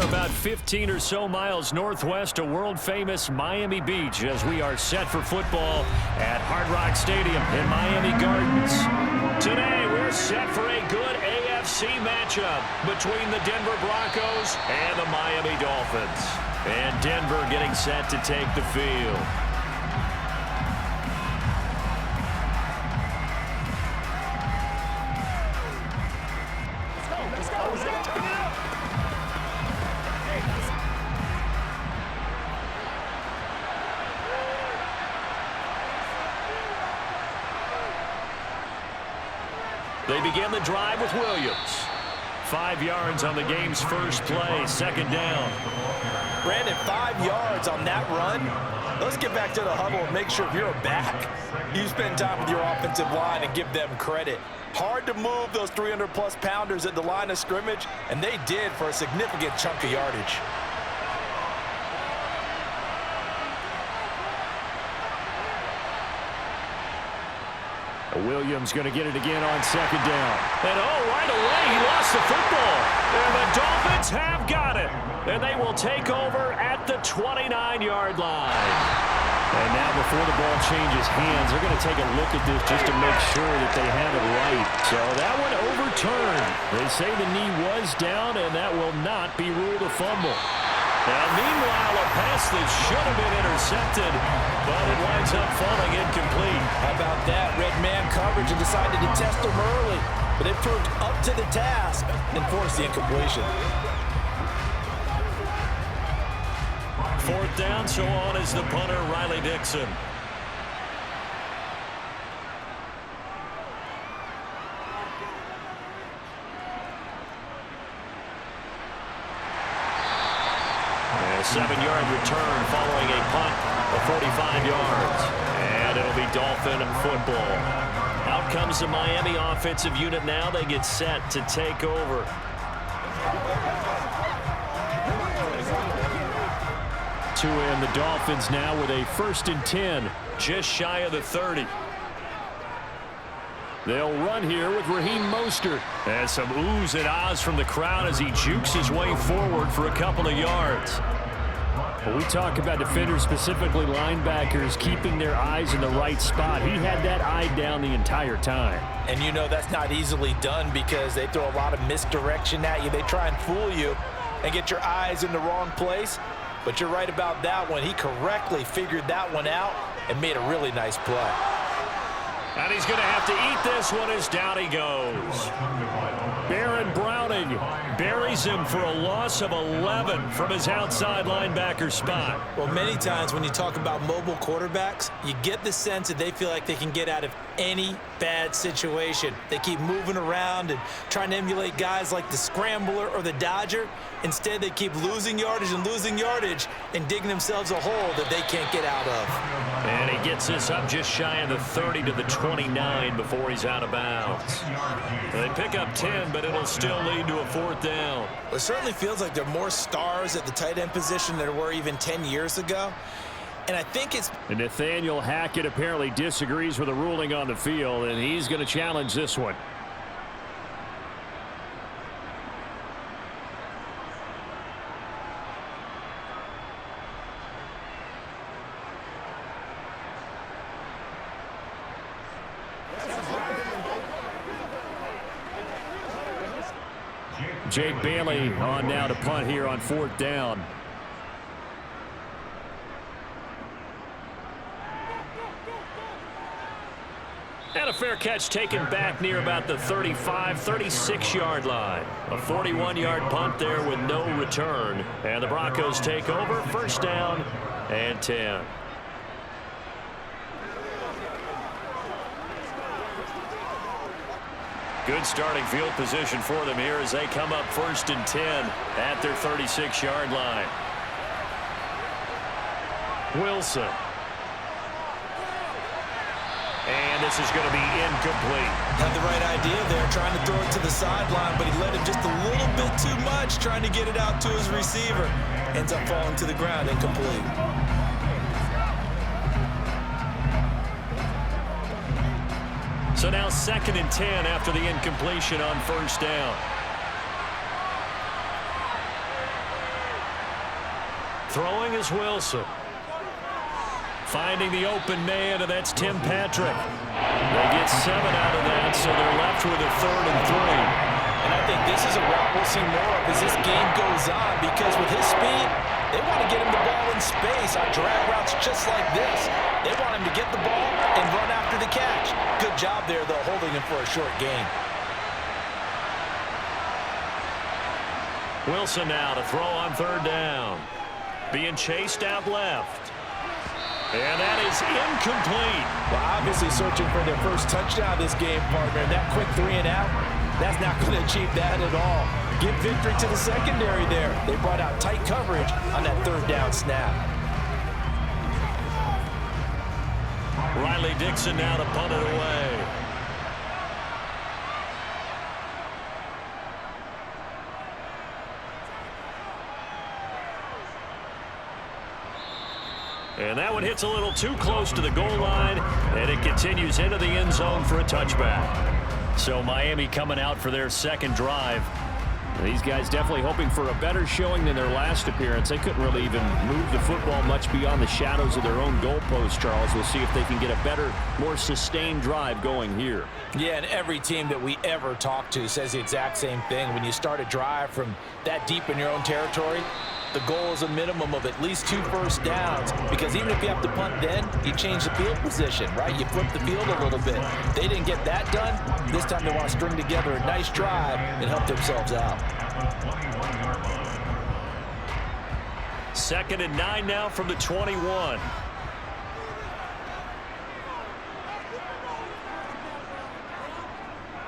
about 15 or so miles northwest of world-famous Miami Beach as we are set for football at Hard Rock Stadium in Miami Gardens. Today, we're set for a good AFC matchup between the Denver Broncos and the Miami Dolphins. And Denver getting set to take the field. They begin the drive with Williams. 5 yards on the game's first play, second down. Brandon, 5 yards on that run. Let's get back to the huddle and make sure if you're a back, you spend time with your offensive line and give them credit. Hard to move those 300-plus pounders at the line of scrimmage, and they did for a significant chunk of yardage. Williams going to get it again on second down. And right away, he lost the football. And the Dolphins have got it. And they will take over at the 29-yard line. And now before the ball changes hands, they're going to take a look at this just to make sure that they have it right. So that one overturned. They say the knee was down, and that will not be ruled a fumble. Now, meanwhile, a pass that should have been intercepted, but it winds up falling incomplete. How about that? Red man coverage and decided to test him early, but it proved up to the task and forced the incompletion. Fourth down, so on is the punter, Riley Dixon. A 7-yard return following a punt of 45 yards. And it'll be Dolphin football. Out comes the Miami offensive unit now. They get set to take over. To end the Dolphins now with a 1st and 10, just shy of the 30. They'll run here with Raheem Mostert. And some oohs and ahs from the crowd as he jukes his way forward for a couple of yards. When we talk about defenders, specifically linebackers, keeping their eyes in the right spot, he had that eye down the entire time. And you know that's not easily done because they throw a lot of misdirection at you. They try and fool you and get your eyes in the wrong place. But you're right about that one. He correctly figured that one out and made a really nice play. And he's going to have to eat this one as down he goes. Baron Browning buries him for a loss of 11 from his outside linebacker spot. Well, many times when you talk about mobile quarterbacks, you get the sense that they feel like they can get out of any bad situation. They keep moving around and trying to emulate guys like the Scrambler or the Dodger. Instead, they keep losing yardage and digging themselves a hole that they can't get out of. And he gets this up just shy of the 30 to the 29 before he's out of bounds. They pick up 10, but it'll still lead to a 4th down. It certainly feels like there are more stars at the tight end position than there were even 10 years ago. And I think it's... And Nathaniel Hackett apparently disagrees with the ruling on the field, and he's going to challenge this one. Jake Bailey on now to punt here on 4th down. And a fair catch taken back near about the 35, 36-yard line. A 41-yard punt there with no return. And the Broncos take over, 1st down and 10. Good starting field position for them here as they come up 1st and 10 at their 36-yard line. Wilson. And this is going to be incomplete. Had the right idea there, trying to throw it to the sideline, but he let it just a little bit too much, trying to get it out to his receiver. Ends up falling to the ground, incomplete. So now 2nd and 10 after the incompletion on 1st down. Throwing is Wilson. Finding the open man, and that's Tim Patrick. They get 7 out of that, so they're left with a 3rd and 3. And I think this is a route we'll see more of as this game goes on, because with his speed, they want to get him the ball in space on drag routes just like this. They want him to get the ball and run after the catch. Good job there, though, holding him for a short gain. Wilson now to throw on 3rd down. Being chased out left. And that is incomplete. Well, obviously searching for their first touchdown this game, partner. And that quick 3 and out, that's not going to achieve that at all. Give victory to the secondary there. They brought out tight coverage on that 3rd down snap. Riley Dixon now to punt it away. And that one hits a little too close to the goal line, and it continues into the end zone for a touchback. So Miami coming out for their 2nd drive. These guys definitely hoping for a better showing than their last appearance. They couldn't really even move the football much beyond the shadows of their own goalpost, Charles. We'll see if they can get a better, more sustained drive going here. Yeah, and every team that we ever talk to says the exact same thing. When you start a drive from that deep in your own territory, the goal is a minimum of at least 2 first downs, because even if you have to punt then, you change the field position, right? You flip the field a little bit. They didn't get that done. This time they want to string together a nice drive and help themselves out. 2nd and 9 now from the 21.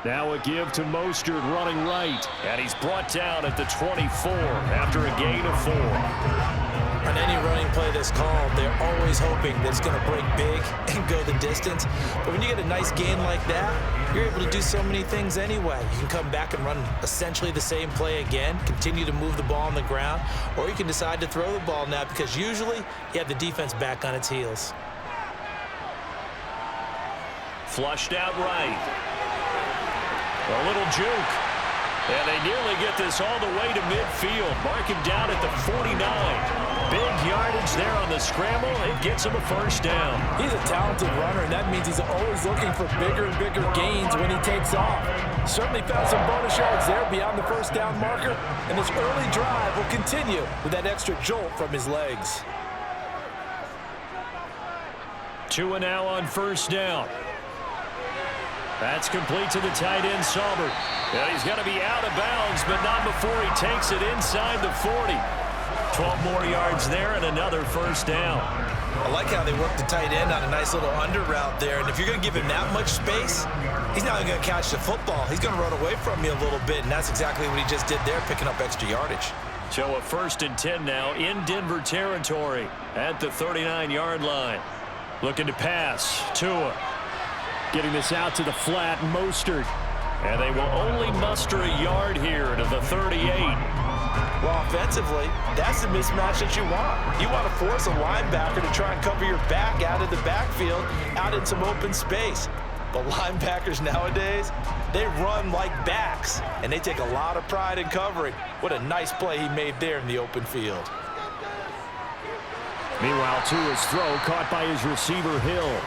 Now a give to Mostert running right, and he's brought down at the 24 after a gain of 4. On any running play that's called, they're always hoping that it's going to break big and go the distance. But when you get a nice gain like that, you're able to do so many things anyway. You can come back and run essentially the same play again, continue to move the ball on the ground, or you can decide to throw the ball now, because usually you have the defense back on its heels. Flushed out right. A little juke. And they nearly get this all the way to midfield. Mark him down at the 49. Big yardage there on the scramble. It gets him a first down. He's a talented runner, and that means he's always looking for bigger and bigger gains when he takes off. Certainly found some bonus yards there beyond the first down marker, and this early drive will continue with that extra jolt from his legs. 2 and now on first down. That's complete to the tight end, Saubert. And he's going to be out of bounds, but not before he takes it inside the 40. 12 more yards there and another first down. I like how they work the tight end on a nice little under route there. And if you're going to give him that much space, he's not going to catch the football. He's going to run away from you a little bit, and that's exactly what he just did there, picking up extra yardage. So a 1st and 10 now in Denver territory at the 39-yard line. Looking to pass. Tua. Getting this out to the flat, Mostert. And they will only muster a yard here to the 38. Well, offensively, that's the mismatch that you want. You want to force a linebacker to try and cover your back out of the backfield, out in some open space. But linebackers nowadays, they run like backs, and they take a lot of pride in covering. What a nice play he made there in the open field. Meanwhile, Tua's throw caught by his receiver, Hill.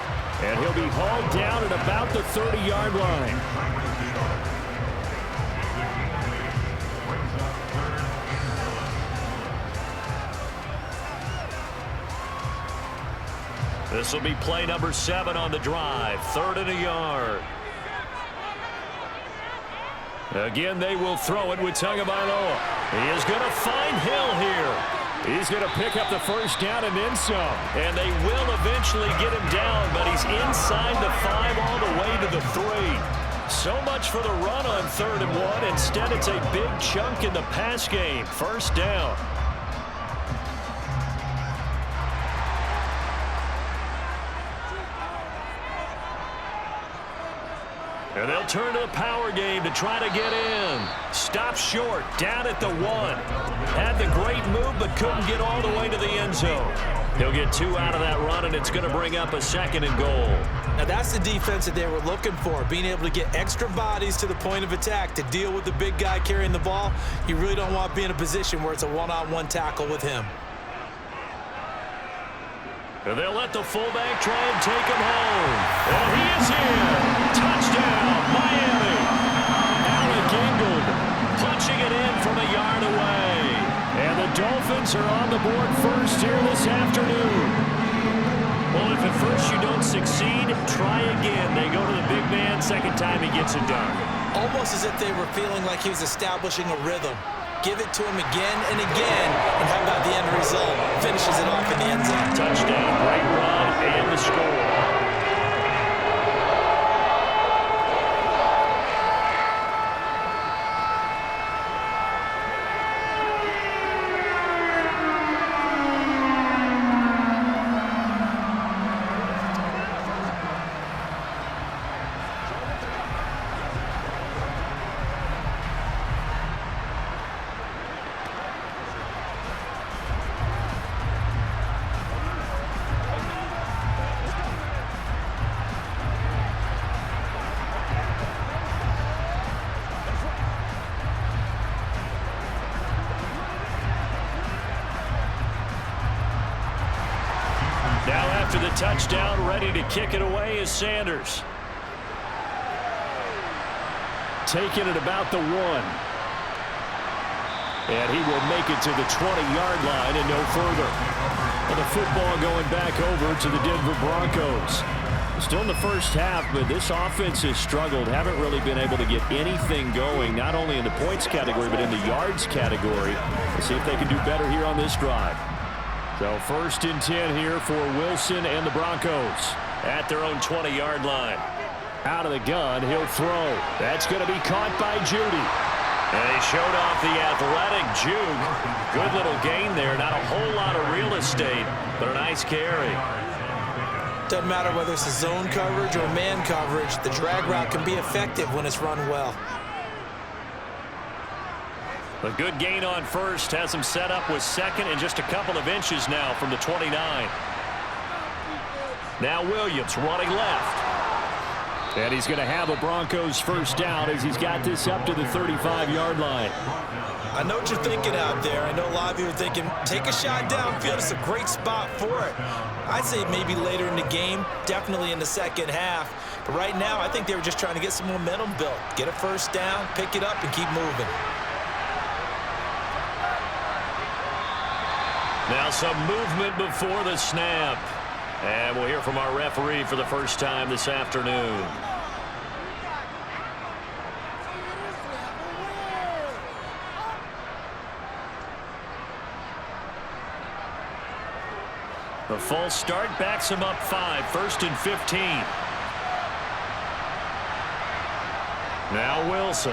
And he'll be hauled down at about the 30-yard line. This will be play number 7 on the drive. 3rd and a yard. Again, they will throw it with Tagovailoa. He is going to find Hill here. He's going to pick up the first down and then some. And they will eventually get him down, but he's inside the 5 all the way to the 3. So much for the run on 3rd and 1. Instead, it's a big chunk in the pass game. First down. And they'll turn to the power game to try to get in. Stop short, down at the 1. Had the great move, but couldn't get all the way to the end zone. He'll get 2 out of that run, and it's going to bring up a 2nd and goal. Now, that's the defense that they were looking for, being able to get extra bodies to the point of attack to deal with the big guy carrying the ball. You really don't want to be in a position where it's a one-on-one tackle with him. And they'll let the fullback try and take him home. And he is here. Touchdown, Miami. Alec Ingold punching it in from a yard away. And the Dolphins are on the board first here this afternoon. Well, if at first you don't succeed, try again. They go to the big man second time he gets it done. Almost as if they were feeling like he was establishing a rhythm. Give it to him again and again, and how about the end result? Finishes it off in the end zone. Touchdown, great run, and the score. Now after the touchdown, ready to kick it away is Sanders. Taking it about the 1. And he will make it to the 20-yard line and no further. And the football going back over to the Denver Broncos. Still in the first half, but this offense has struggled. Haven't really been able to get anything going, not only in the points category, but in the yards category. Let's see if they can do better here on this drive. So first and 10 here for Wilson and the Broncos at their own 20-yard line. Out of the gun, he'll throw. That's going to be caught by Judy. And he showed off the athletic juke. Good little gain there. Not a whole lot of real estate, but a nice carry. Doesn't matter whether it's a zone coverage or man coverage, the drag route can be effective when it's run well. A good gain on first has him set up with second and just a couple of inches now from the 29. Now Williams running left. And he's going to have a Broncos first down as he's got this up to the 35-yard line. I know what you're thinking out there. I know a lot of you are thinking, take a shot downfield. It's a great spot for it. I'd say maybe later in the game, definitely in the second half. But right now, I think they were just trying to get some momentum built. Get a first down, pick it up, and keep moving. Now some movement before the snap. And we'll hear from our referee for the first time this afternoon. The false start backs him up 5, first and 15. Now Wilson.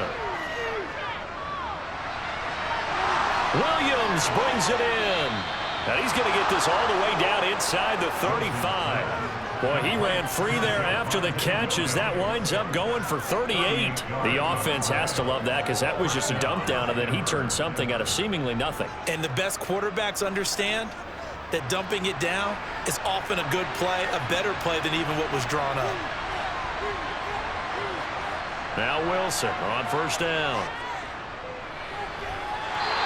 Williams brings it in. And he's going to get this all the way down inside the 35. Boy, he ran free there after the catch as that winds up going for 38. The offense has to love that because that was just a dump down, and then he turned something out of seemingly nothing. And the best quarterbacks understand that dumping it down is often a good play, a better play than even what was drawn up. Now Wilson on first down.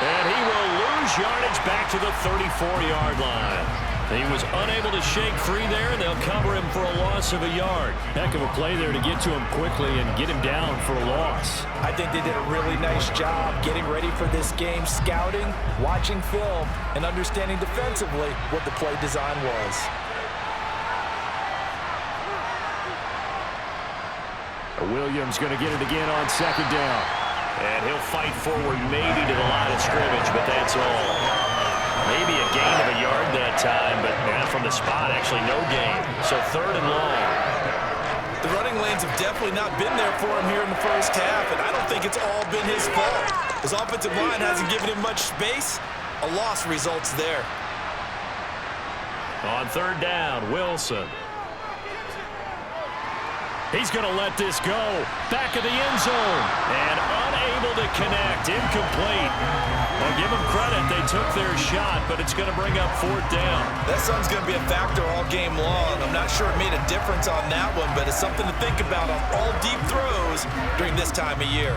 And he will lose yardage back to the 34-yard line. He was unable to shake free there, and they'll cover him for a loss of a yard. Heck of a play there to get to him quickly and get him down for a loss. I think they did a really nice job getting ready for this game, scouting, watching film, and understanding defensively what the play design was. Williams going to get it again on second down. And he'll fight forward maybe to the line of scrimmage, but that's all. Maybe a gain of a yard that time, but from the spot, actually no gain. So third and long. The running lanes have definitely not been there for him here in the first half, and I don't think it's all been his fault. His offensive line hasn't given him much space. A loss results there. On third down, Wilson. He's going to let this go. Back of the end zone. And unable to connect. Incomplete. Well, give them credit. They took their shot, but it's going to bring up fourth down. That sun's going to be a factor all game long. I'm not sure it made a difference on that one, but it's something to think about on all deep throws during this time of year.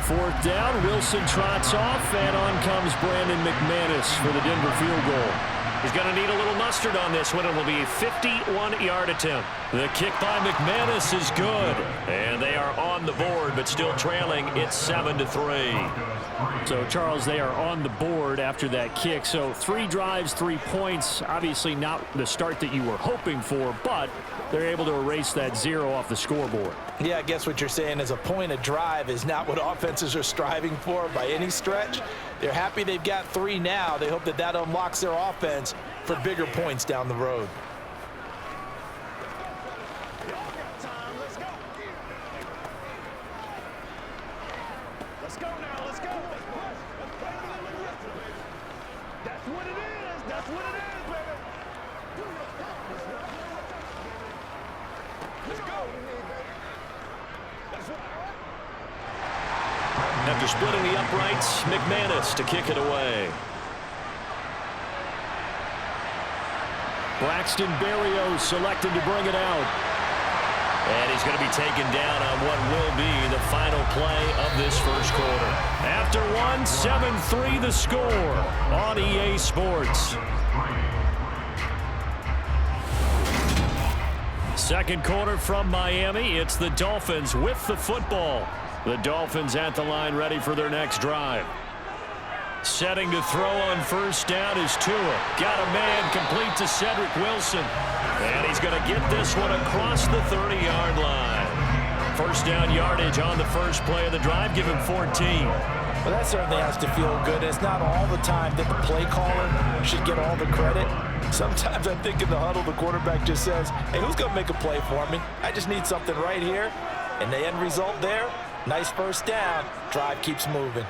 Fourth down, Wilson trots off, and on comes Brandon McManus for the Denver field goal. He's going to need a little mustard on this one. It will be a 51-yard attempt. The kick by McManus is good. And they are on the board, but still trailing. It's 7-3. So, Charles, they are on the board after that kick. So, 3 drives, 3 points. Obviously not the start that you were hoping for, but they're able to erase that 0 off the scoreboard. Yeah, I guess what you're saying is a point a drive is not what offenses are striving for by any stretch. They're happy they've got 3 now. They hope that that unlocks their offense for bigger points down the road. Let's go now, let's go. That's what it is. That's what it is, baby. Let's go. That's what. After splitting the uprights, McManus to kick it away. Braxton Berrios selected to bring it out. And he's going to be taken down on what will be the final play of this first quarter. After one, 7-3 the score on EA Sports. Second quarter from Miami. It's the Dolphins with the football. The Dolphins at the line ready for their next drive. Setting to throw on first down is Tua. Got a man complete to Cedric Wilson. And he's going to get this one across the 30-yard line. First down yardage on the first play of the drive. Give him 14. Well, that certainly has to feel good. It's not all the time that the play caller should get all the credit. Sometimes I think in the huddle, the quarterback just says, hey, who's going to make a play for me? I just need something right here. And the end result there, nice first down. Drive keeps moving.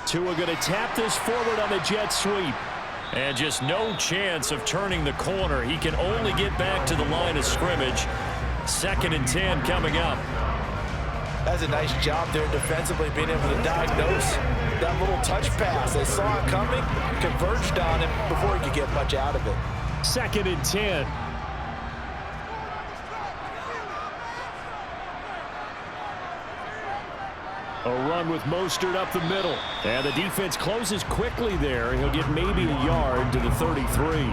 Tua going to tap this forward on the jet sweep. And just no chance of turning the corner. He can only get back to the line of scrimmage. 2nd and 10 coming up. That's a nice job there defensively, being able to diagnose that little touch pass. They saw it coming, converged on him before he could get much out of it. 2nd and 10. A run with Mostert up the middle. And the defense closes quickly there. He'll get maybe a yard to the 33.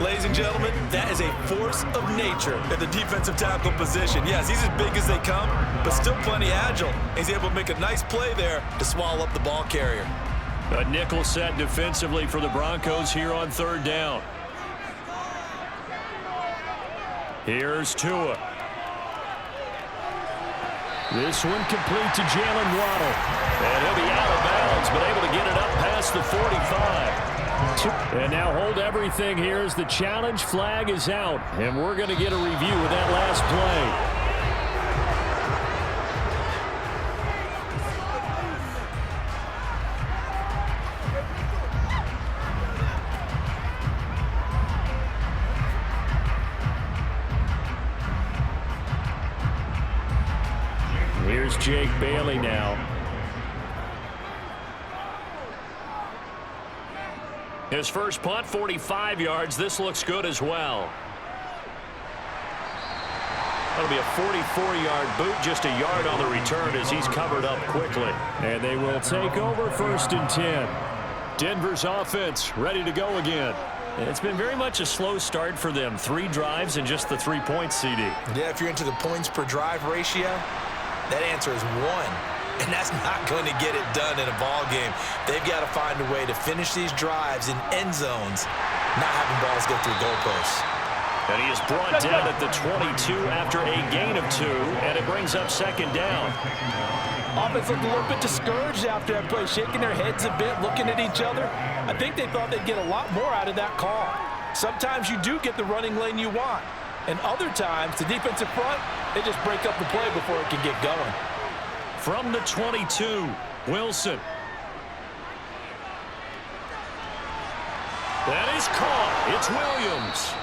Ladies and gentlemen, that is a force of nature at the defensive tackle position. Yes, he's as big as they come, but still plenty agile. He's able to make a nice play there to swallow up the ball carrier. A nickel set defensively for the Broncos here on 3rd down. Here's Tua. This one complete to Jalen Waddle. And he'll be out of bounds, but able to get it up past the 45. And now hold everything here as the challenge flag is out. And we're going to get a review of that last play. Here's Jake Bailey now. His first punt, 45 yards. This looks good as well. That'll be a 44-yard boot, just a yard on the return as he's covered up quickly. And they will take over 1st and 10. Denver's offense ready to go again. It's been very much a slow start for them. 3 drives and just the 3 points, CD. Yeah, if you're into the points per drive ratio, that answer is 1. And that's not going to get it done in a ball game. They've got to find a way to finish these drives in end zones, not having balls go through goalposts. And he is brought down at the 22 after a gain of 2, and it brings up 2nd down. Offense looked a little bit discouraged after that play, shaking their heads a bit, looking at each other. I think they thought they'd get a lot more out of that call. Sometimes you do get the running lane you want, and other times, the defensive front, they just break up the play before it can get going. From the 22, Wilson. That is caught. It's Williams.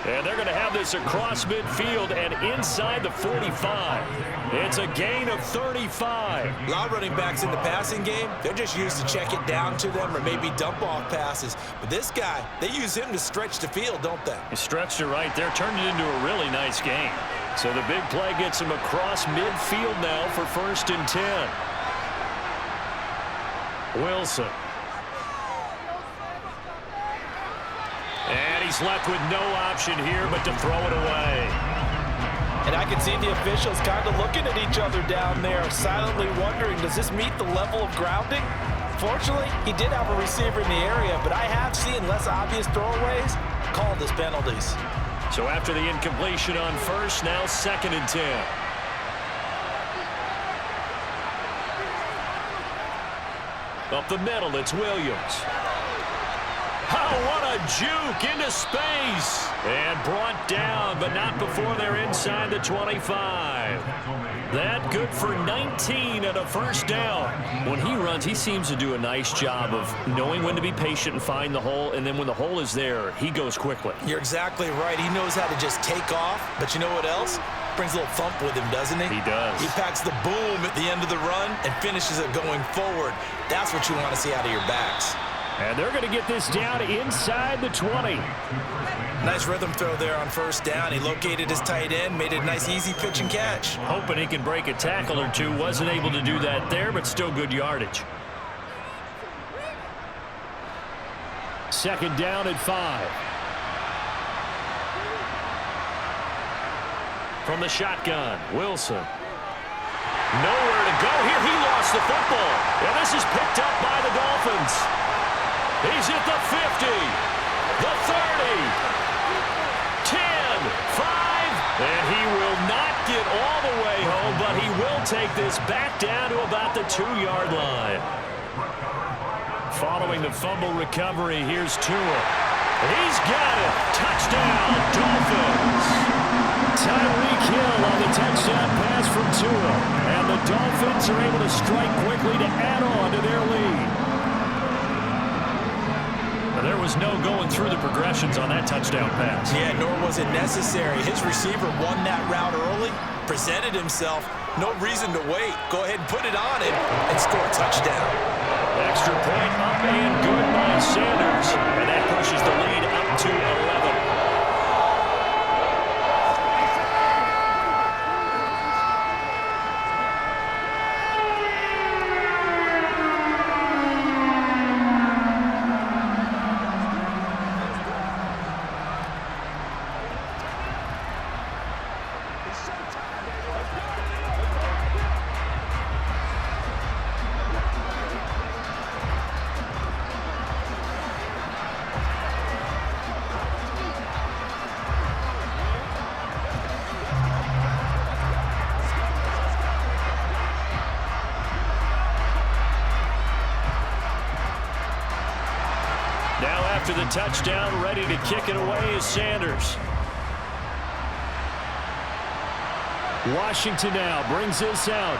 And they're going to have this across midfield and inside the 45. It's a gain of 35. A lot of running backs in the passing game, they're just used to check it down to them or maybe dump off passes. But this guy, they use him to stretch the field, don't they? He stretched it right there, turned it into a really nice game. So the big play gets him across midfield now for 1st and 10. Wilson. he's left with no option here but to throw it away. And I can see the officials kind of looking at each other down there, silently wondering, does this meet the level of grounding? Fortunately, he did have a receiver in the area, but I have seen less obvious throwaways called as penalties. So after the incompletion on first, now 2nd and 10. Up the middle, it's Williams. Oh, what a juke into space. And brought down, but not before they're inside the 25. That good for 19 and a first down. When he runs, he seems to do a nice job of knowing when to be patient and find the hole, and then when the hole is there, he goes quickly. You're exactly right. He knows how to just take off, but you know what else? Brings a little thump with him, doesn't he? He does. He packs the boom at the end of the run and finishes it going forward. That's what you want to see out of your backs. And they're going to get this down inside the 20. Nice rhythm throw there on first down. He located his tight end, made it a nice easy pitch and catch. Hoping he can break a tackle or two. Wasn't able to do that there, but still good yardage. 2nd down at 5. From the shotgun, Wilson. Nowhere to go here. He lost the football. And this is picked up by the Dolphins. He's at the 50, the 30, 10, 5, and he will not get all the way home, but he will take this back down to about the 2-yard line. Following the fumble recovery, here's Tua. He's got it. Touchdown, Dolphins. Tyreek Hill on the touchdown pass from Tua, and the Dolphins are able to strike quickly to add on to their lead. There was no going through the progressions on that touchdown pass. Yeah, nor was it necessary. His receiver won that route early, presented himself. No reason to wait. Go ahead and put it on him and score a touchdown. Extra point up and good by Sanders. And that pushes the lead up to 11. After the touchdown, ready to kick it away is Sanders. Washington now brings this out.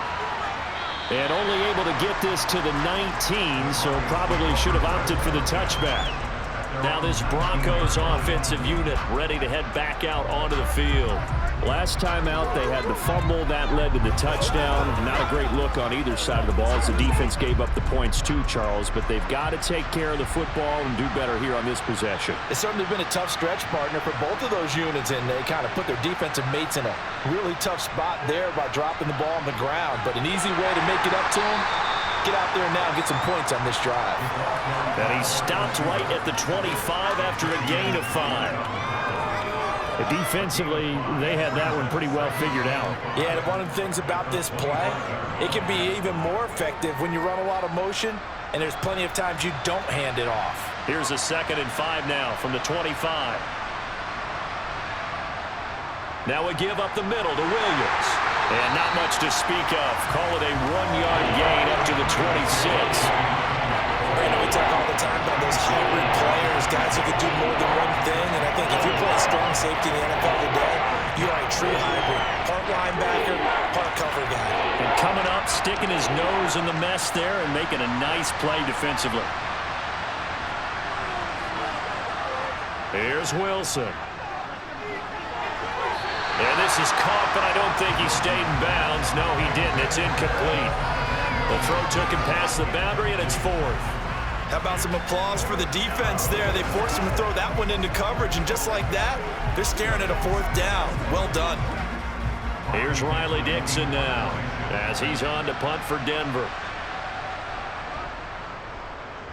And only able to get this to the 19, so probably should have opted for the touchback. Now this Broncos offensive unit ready to head back out onto the field. Last time out, they had the fumble. That led to the touchdown. Not a great look on either side of the ball as the defense gave up the points too, Charles. But they've got to take care of the football and do better here on this possession. It's certainly been a tough stretch, partner, for both of those units, and they kind of put their defensive mates in a really tough spot there by dropping the ball on the ground. But an easy way to make it up to them, get out there now and get some points on this drive. And he stopped right at the 25 after a gain of 5. Defensively, they had that one pretty well figured out. Yeah, and one of the things about this play, it can be even more effective when you run a lot of motion, and there's plenty of times you don't hand it off. Here's a 2nd and 5 now from the 25. Now we give up the middle to Williams. And not much to speak of. Call it a 1-yard gain up to the 26. Brandon, we talk all the time about those hybrid players, guys who can do more than one thing, and I think if you're playing strong safety in the NFL today, you are a true hybrid. Part linebacker, part cover guy. And coming up, sticking his nose in the mess there and making a nice play defensively. Here's Wilson. And this is caught, but I don't think he stayed in bounds. No, he didn't. It's incomplete. The throw took him past the boundary, and it's 4th. How about some applause for the defense there? They forced him to throw that one into coverage, and just like that, they're staring at a 4th down. Well done. Here's Riley Dixon now as he's on to punt for Denver.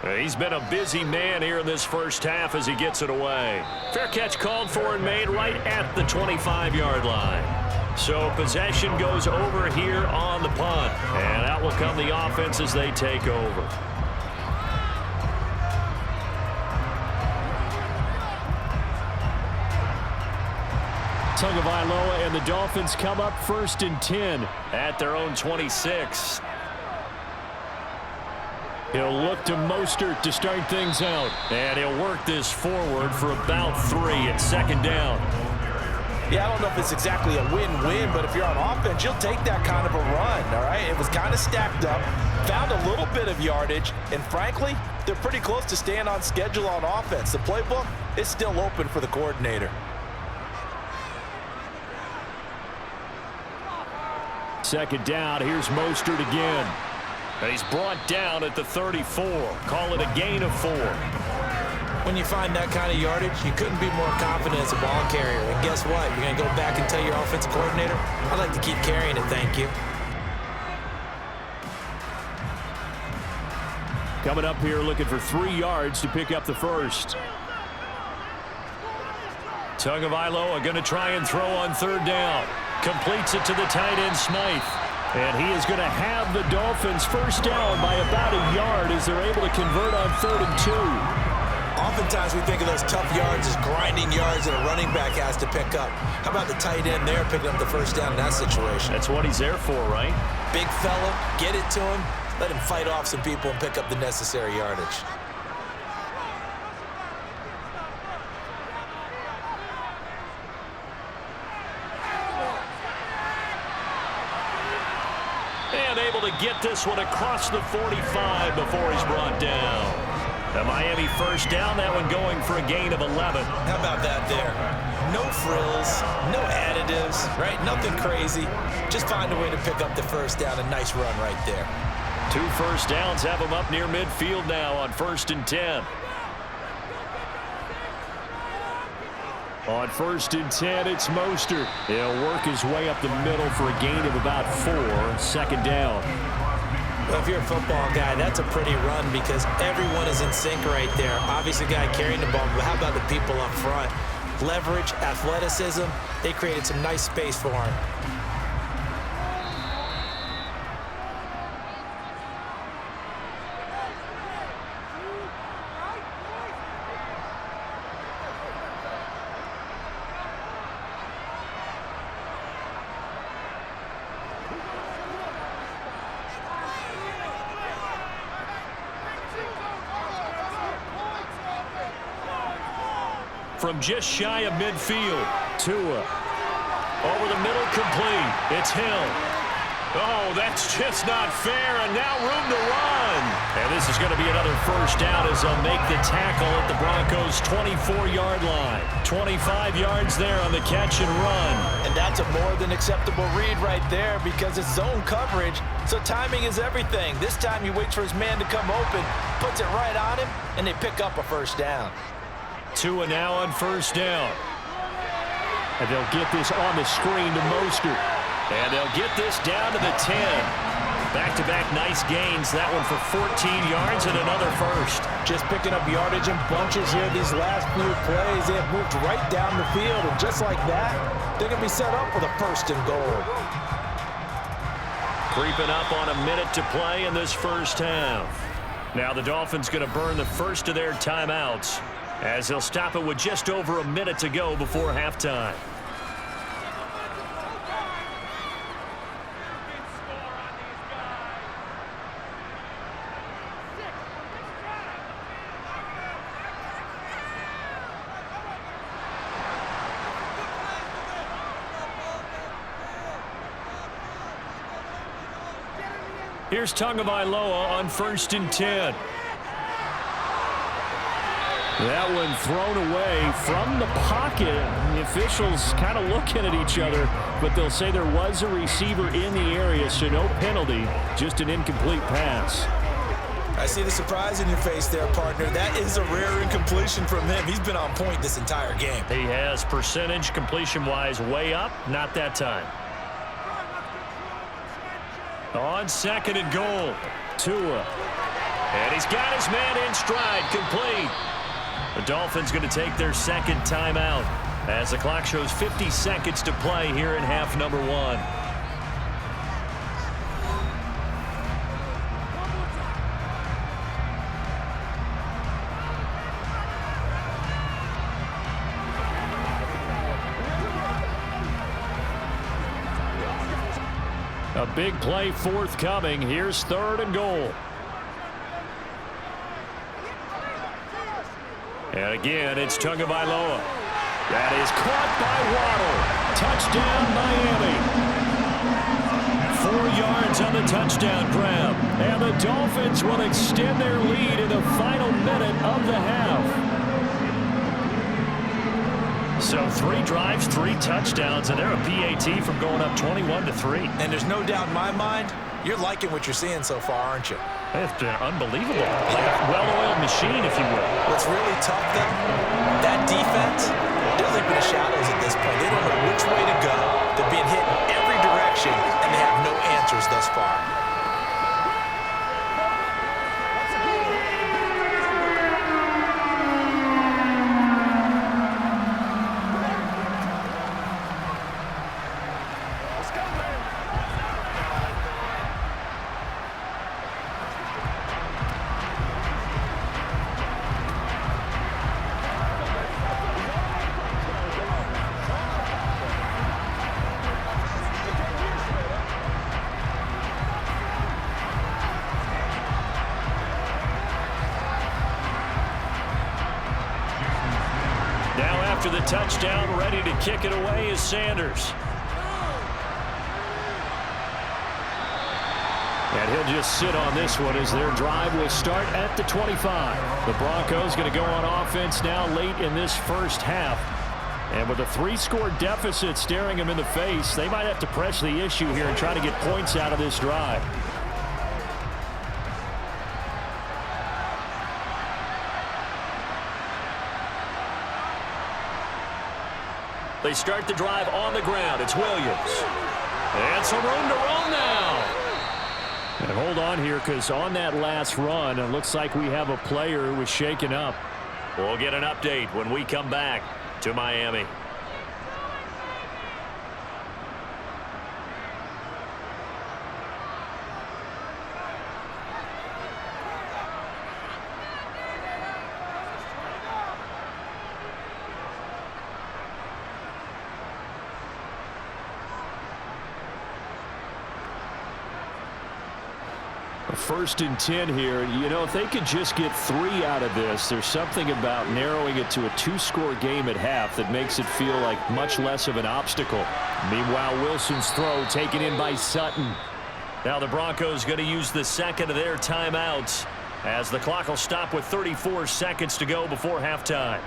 He's been a busy man here in this first half as he gets it away. Fair catch called for and made right at the 25-yard line. So possession goes over here on the punt. And out will come the offense as they take over. Tagovailoa and the Dolphins come up 1st and 10 at their own 26. He'll look to Mostert to start things out. And he'll work this forward for about 3 at 2nd down. Yeah, I don't know if it's exactly a win-win, but if you're on offense, you'll take that kind of a run, all right? It was kind of stacked up, found a little bit of yardage, and frankly, they're pretty close to staying on schedule on offense. The playbook is still open for the coordinator. 2nd down, here's Mostert again. And he's brought down at the 34. Call it a gain of 4. When you find that kind of yardage, you couldn't be more confident as a ball carrier. And guess what? You're going to go back and tell your offensive coordinator, I'd like to keep carrying it, thank you. Coming up here looking for 3 yards to pick up the first. Tagovailoa going to try and throw on 3rd down. Completes it to the tight end, Smythe. And he is going to have the Dolphins first down by about a yard as they're able to convert on 3rd and 2. Oftentimes we think of those tough yards as grinding yards that a running back has to pick up. How about the tight end there picking up the first down in that situation? That's what he's there for, right? Big fella, get it to him, let him fight off some people and pick up the necessary yardage. And able to get this one across the 45 before he's brought down. The Miami first down, that one going for a gain of 11. How about that there? No frills, no additives, right? Nothing crazy. Just find a way to pick up the first down. A nice run right there. 2 first downs have him up near midfield now on 1st and 10. On 1st and 10, it's Mostert. He'll work his way up the middle for a gain of about 4, 2nd down. Well, if you're a football guy, that's a pretty run because everyone is in sync right there. Obviously, the guy carrying the ball, but how about the people up front? Leverage, athleticism, they created some nice space for him. From just shy of midfield, Tua. Over the middle, complete. It's Hill. Oh, that's just not fair, and now room to run. And this is going to be another first down as they'll make the tackle at the Broncos' 24-yard line. 25 yards there on the catch and run. And that's a more than acceptable read right there because it's zone coverage, so timing is everything. This time he waits for his man to come open, puts it right on him, and they pick up a first down. Tua now on first down. And they'll get this on the screen to Mostert. And they'll get this down to the 10. Back-to-back nice gains. That one for 14 yards and another first. Just picking up yardage in bunches here these last few plays. They have moved right down the field, and just like that, they're going to be set up with a 1st and goal. Creeping up on a minute to play in this first half. Now the Dolphins going to burn the first of their timeouts as they'll stop it with just over a minute to go before halftime. Here's Tagovailoa on 1st and 10. That one thrown away from the pocket. The officials kind of looking at each other, but they'll say there was a receiver in the area, so no penalty, just an incomplete pass. I see the surprise in your face there, partner. That is a rare incompletion from him. He's been on point this entire game. He has percentage completion-wise way up, not that time. On 2nd and goal, Tua. And he's got his man in stride, complete. The Dolphins going to take their second timeout as the clock shows 50 seconds to play here in half number 1. A big play forthcoming. Here's 3rd and goal. And again, it's Tagovailoa. That is caught by Waddle. Touchdown, Miami. 4 yards on the touchdown grab. And the Dolphins will extend their lead in the final minute of the half. So 3 drives, 3 touchdowns, and they're a PAT from going up 21-3. And there's no doubt in my mind, you're liking what you're seeing so far, aren't you? It's been unbelievable. Like a well-oiled machine, if you will. What's really tough, though, that defense, they're leaping the shadows at this point. They don't know which way to go. They're being hit in every direction, and they have no answers thus far. After the touchdown, ready to kick it away is Sanders. And he'll just sit on this one as their drive will start at the 25. The Broncos going to go on offense now late in this first half. And with a 3-score deficit staring them in the face, they might have to press the issue here and try to get points out of this drive. They start the drive on the ground. It's Williams. And some room to run now. And hold on here, because on that last run, it looks like we have a player who was shaken up. We'll get an update when we come back to Miami. First and 10 here. You know, if they could just get 3 out of this, there's something about narrowing it to a 2-score game at half that makes it feel like much less of an obstacle. Meanwhile, Wilson's throw taken in by Sutton. Now the Broncos going to use the second of their timeouts as the clock will stop with 34 seconds to go before halftime.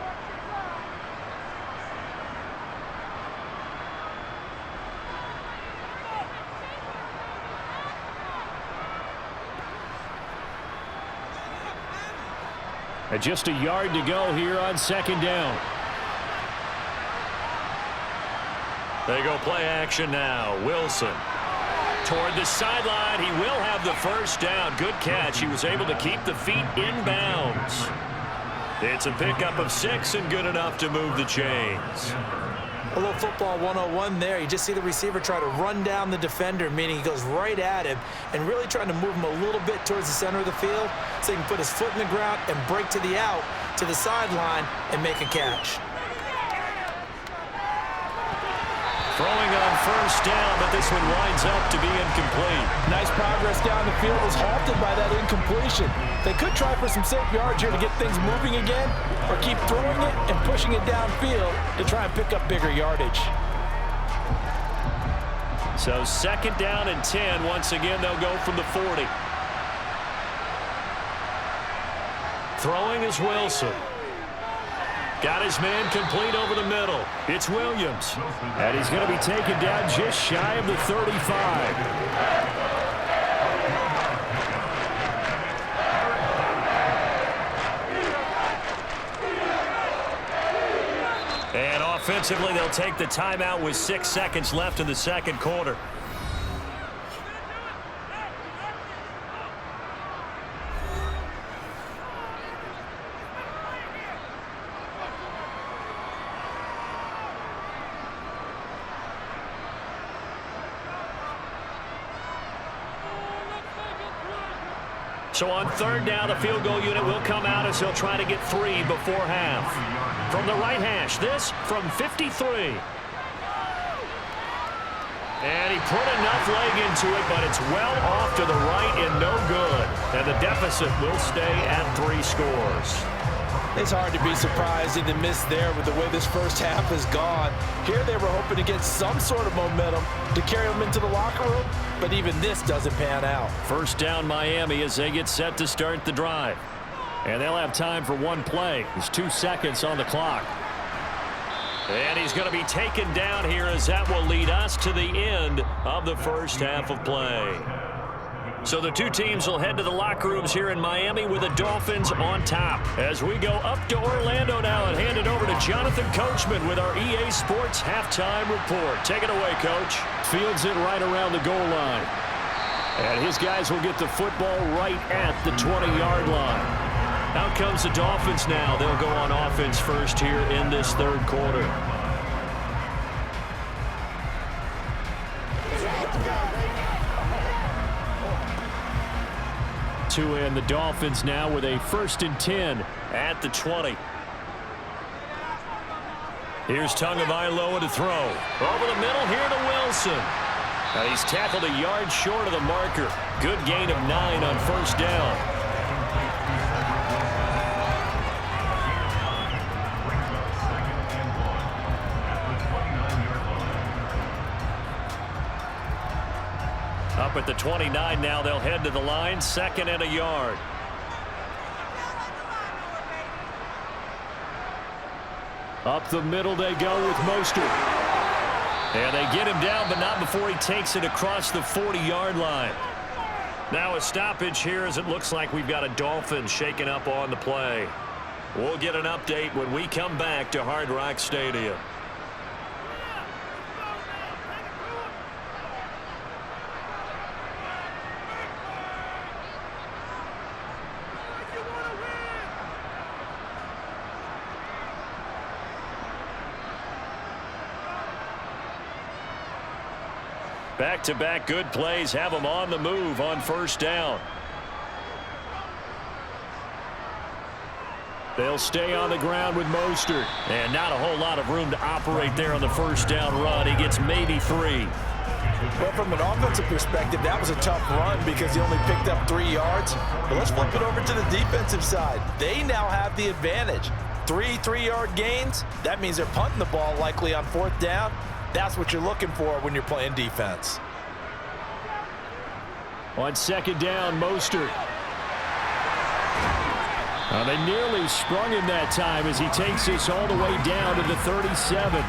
And just a yard to go here on second down. They go play action now. Wilson toward the sideline. He will have the first down. Good catch. He was able to keep the feet in bounds. It's a pickup of 6 and good enough to move the chains. A little football 101 there. You just see the receiver try to run down the defender, meaning he goes right at him and really trying to move him a little bit towards the center of the field so he can put his foot in the ground and break to the out, to the sideline, and make a catch. Throwing on first down, but this one winds up to be incomplete. Nice progress down the field was halted by that incompletion. They could try for some safe yards here to get things moving again, or keep throwing it and pushing it downfield to try and pick up bigger yardage. So second down and 10. Once again, they'll go from the 40. Throwing is Wilson. Got his man complete over the middle. It's Williams. And he's going to be taken down just shy of the 35. And offensively, they'll take the timeout with 6 seconds left in the second quarter. So on third down, the field goal unit will come out as he'll try to get 3 before half. From the right hash, this from 53. And he put enough leg into it, but it's well off to the right and no good. And the deficit will stay at 3 scores. It's hard to be surprised in the miss there with the way this first half has gone. Here they were hoping to get some sort of momentum to carry them into the locker room, but even this doesn't pan out. First down Miami as they get set to start the drive. And they'll have time for 1 play. There's 2 seconds on the clock. And he's going to be taken down here as that will lead us to the end of the first half of play. So the 2 teams will head to the locker rooms here in Miami with the Dolphins on top. As we go up to Orlando now and hand it over to Jonathan Coachman with our EA Sports halftime report. Take it away, Coach. Fields it right around the goal line. And his guys will get the football right at the 20-yard line. Out comes the Dolphins now. They'll go on offense first here in this third quarter. To end the Dolphins now with a 1st and 10 at the 20. Here's Tagovailoa to throw. Over the middle here to Wilson. Now he's tackled a yard short of the marker. Good gain of 9 on first down. Up at the 29 now, they'll head to the line, 2nd and a yard. Up the middle they go with Mostert. And they get him down, but not before he takes it across the 40-yard line. Now a stoppage here as it looks like we've got a Dolphins shaking up on the play. We'll get an update when we come back to Hard Rock Stadium. Back-to-back good plays have them on the move on first down. They'll stay on the ground with Mostert. And not a whole lot of room to operate there on the first down run. He gets maybe 3. Well, from an offensive perspective, that was a tough run because he only picked up 3 yards. But let's flip it over to the defensive side. They now have the advantage. 3 3-yard gains. That means they're punting the ball likely on 4th down. That's what you're looking for when you're playing defense. On 2nd down, Mostert. They nearly sprung him that time as he takes this all the way down to the 37.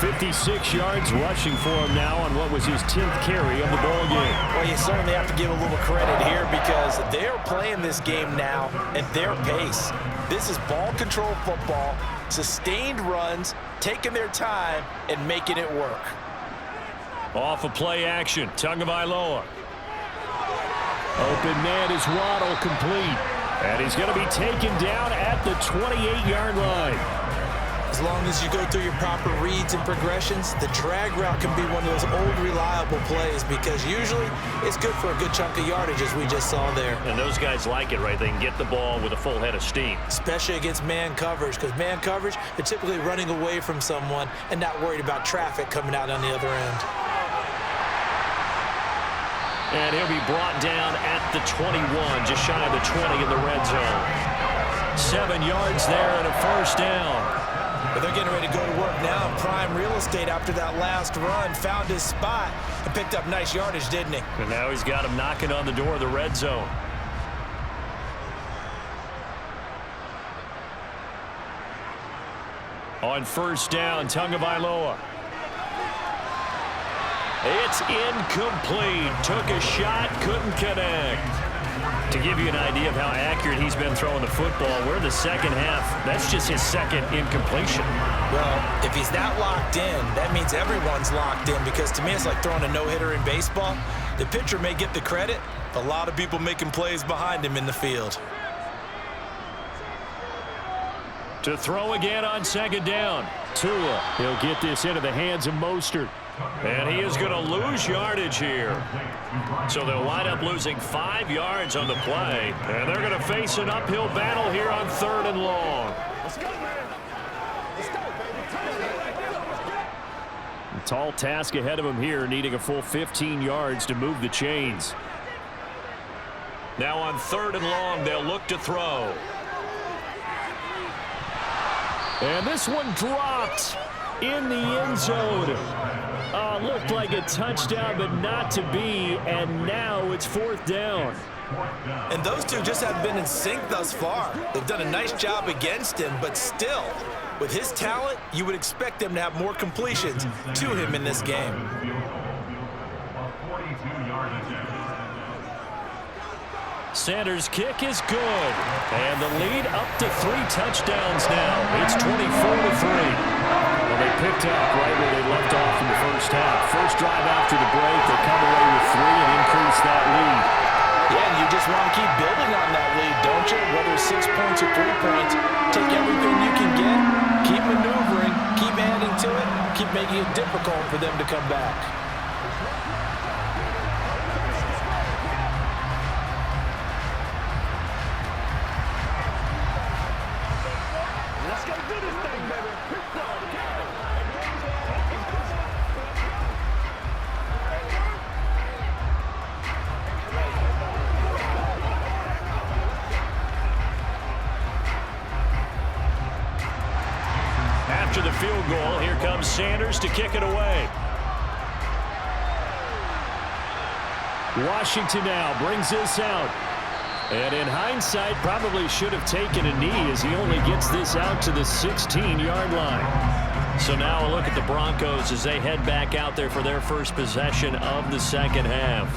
56 yards rushing for him now on what was his 10th carry of the ball game. Well, you certainly have to give a little credit here because they're playing this game now at their pace. This is ball control football, sustained runs, taking their time and making it work. Off of play action, Tagovailoa. Open man is Waddle, complete. And he's going to be taken down at the 28-yard line. As long as you go through your proper reads and progressions, the drag route can be one of those old reliable plays because usually it's good for a good chunk of yardage as we just saw there. And those guys like it, right? They can get the ball with a full head of steam. Especially against man coverage because man coverage, they're typically running away from someone and not worried about traffic coming out on the other end. And he'll be brought down at the 21, just shy of the 20 in the red zone. 7 yards there and a first down. But they're getting ready to go to work now. Prime real estate after that last run. Found his spot and picked up nice yardage, didn't he? And now he's got him knocking on the door of the red zone. On first down, Tagovailoa. It's incomplete. Took a shot, couldn't connect. To give you an idea of how accurate he's been throwing the football, we're in the second half. That's just his 2nd incompletion. Well, if he's not locked in, that means everyone's locked in because to me it's like throwing a no-hitter in baseball. The pitcher may get the credit, a lot of people making plays behind him in the field. To throw again on 2nd down. Tua, he'll get this into the hands of Mostert. And he is going to lose yardage here. So they'll wind up losing 5 yards on the play. And they're going to face an uphill battle here on 3rd and long. Let's go, man. Let's go, baby. A tall task ahead of him here, needing a full 15 yards to move the chains. Now on 3rd and long, they'll look to throw. And this one dropped in the end zone. Looked like a touchdown, but not to be, and now it's 4th down. And those two just haven't been in sync thus far. They've done a nice job against him, but still, with his talent, you would expect them to have more completions to him in this game. Sanders' kick is good, and the lead up to 3 touchdowns now. It's 24-3. Well, they picked up right where they left off in the first half. First drive after the break, they come away with 3 and increase that lead. Yeah, and you just want to keep building on that lead, don't you? Whether it's 6 points or 3 points, take everything you can get, keep maneuvering, keep adding to it, keep making it difficult for them to come back. Let's go do this thing, baby. After the field goal, here comes Sanders to kick it away. Washington now brings this out. And in hindsight, probably should have taken a knee as he only gets this out to the 16-yard line. So now a look at the Broncos as they head back out there for their first possession of the second half.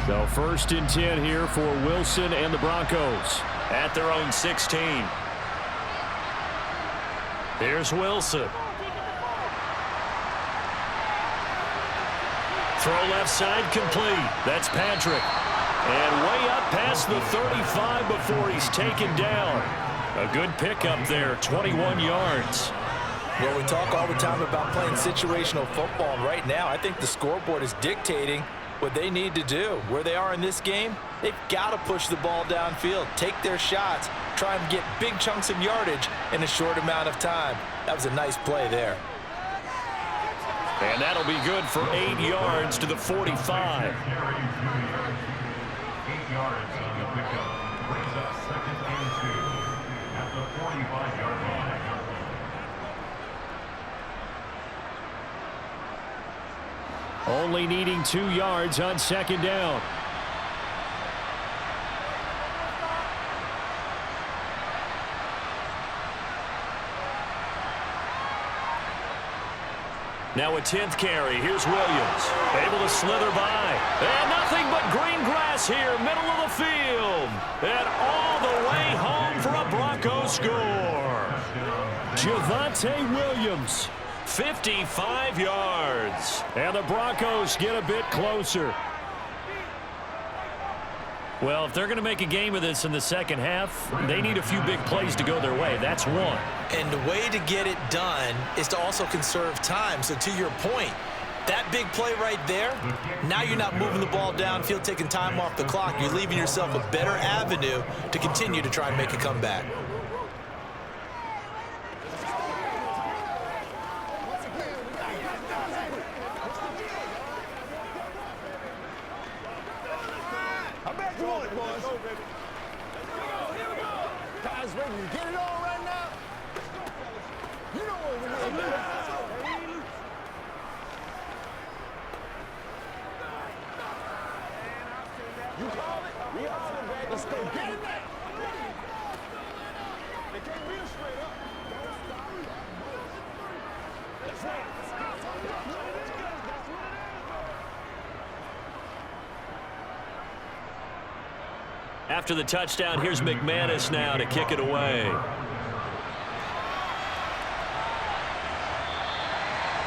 So 1st and 10 here for Wilson and the Broncos at their own 16. Here's Wilson. Throw left side complete. That's Patrick. And way up past the 35 before he's taken down. A good pickup there, 21 yards. Well, we talk all the time about playing situational football, and right now I think the scoreboard is dictating what they need to do. Where they are in this game, they've got to push the ball downfield, take their shots, try and get big chunks of yardage in a short amount of time. That was a nice play there. And that'll be good for 8 yards to the 45. 8 yards on the pickup. Brings up 2nd and 2 at the 45-yard line. Only needing 2 yards on 2nd down. Now a 10th carry. Here's Williams. Able to slither by. And nothing but green grass here, middle of the field. And all the way home for a Broncos score. Javonte Williams, 55 yards. And the Broncos get a bit closer. Well, if they're going to make a game of this in the second half, they need a few big plays to go their way. That's one. And the way to get it done is to also conserve time. So to your point, that big play right there, now you're not moving the ball downfield, taking time off the clock. You're leaving yourself a better avenue to continue to try and make a comeback. I'm back to one, boys. Guys ready to get it on right now? You know what we're going to do. You call it? We call it, baby. Let's go get it now. They can't be straight up. That's right. After the touchdown, here's McManus now to kick it away.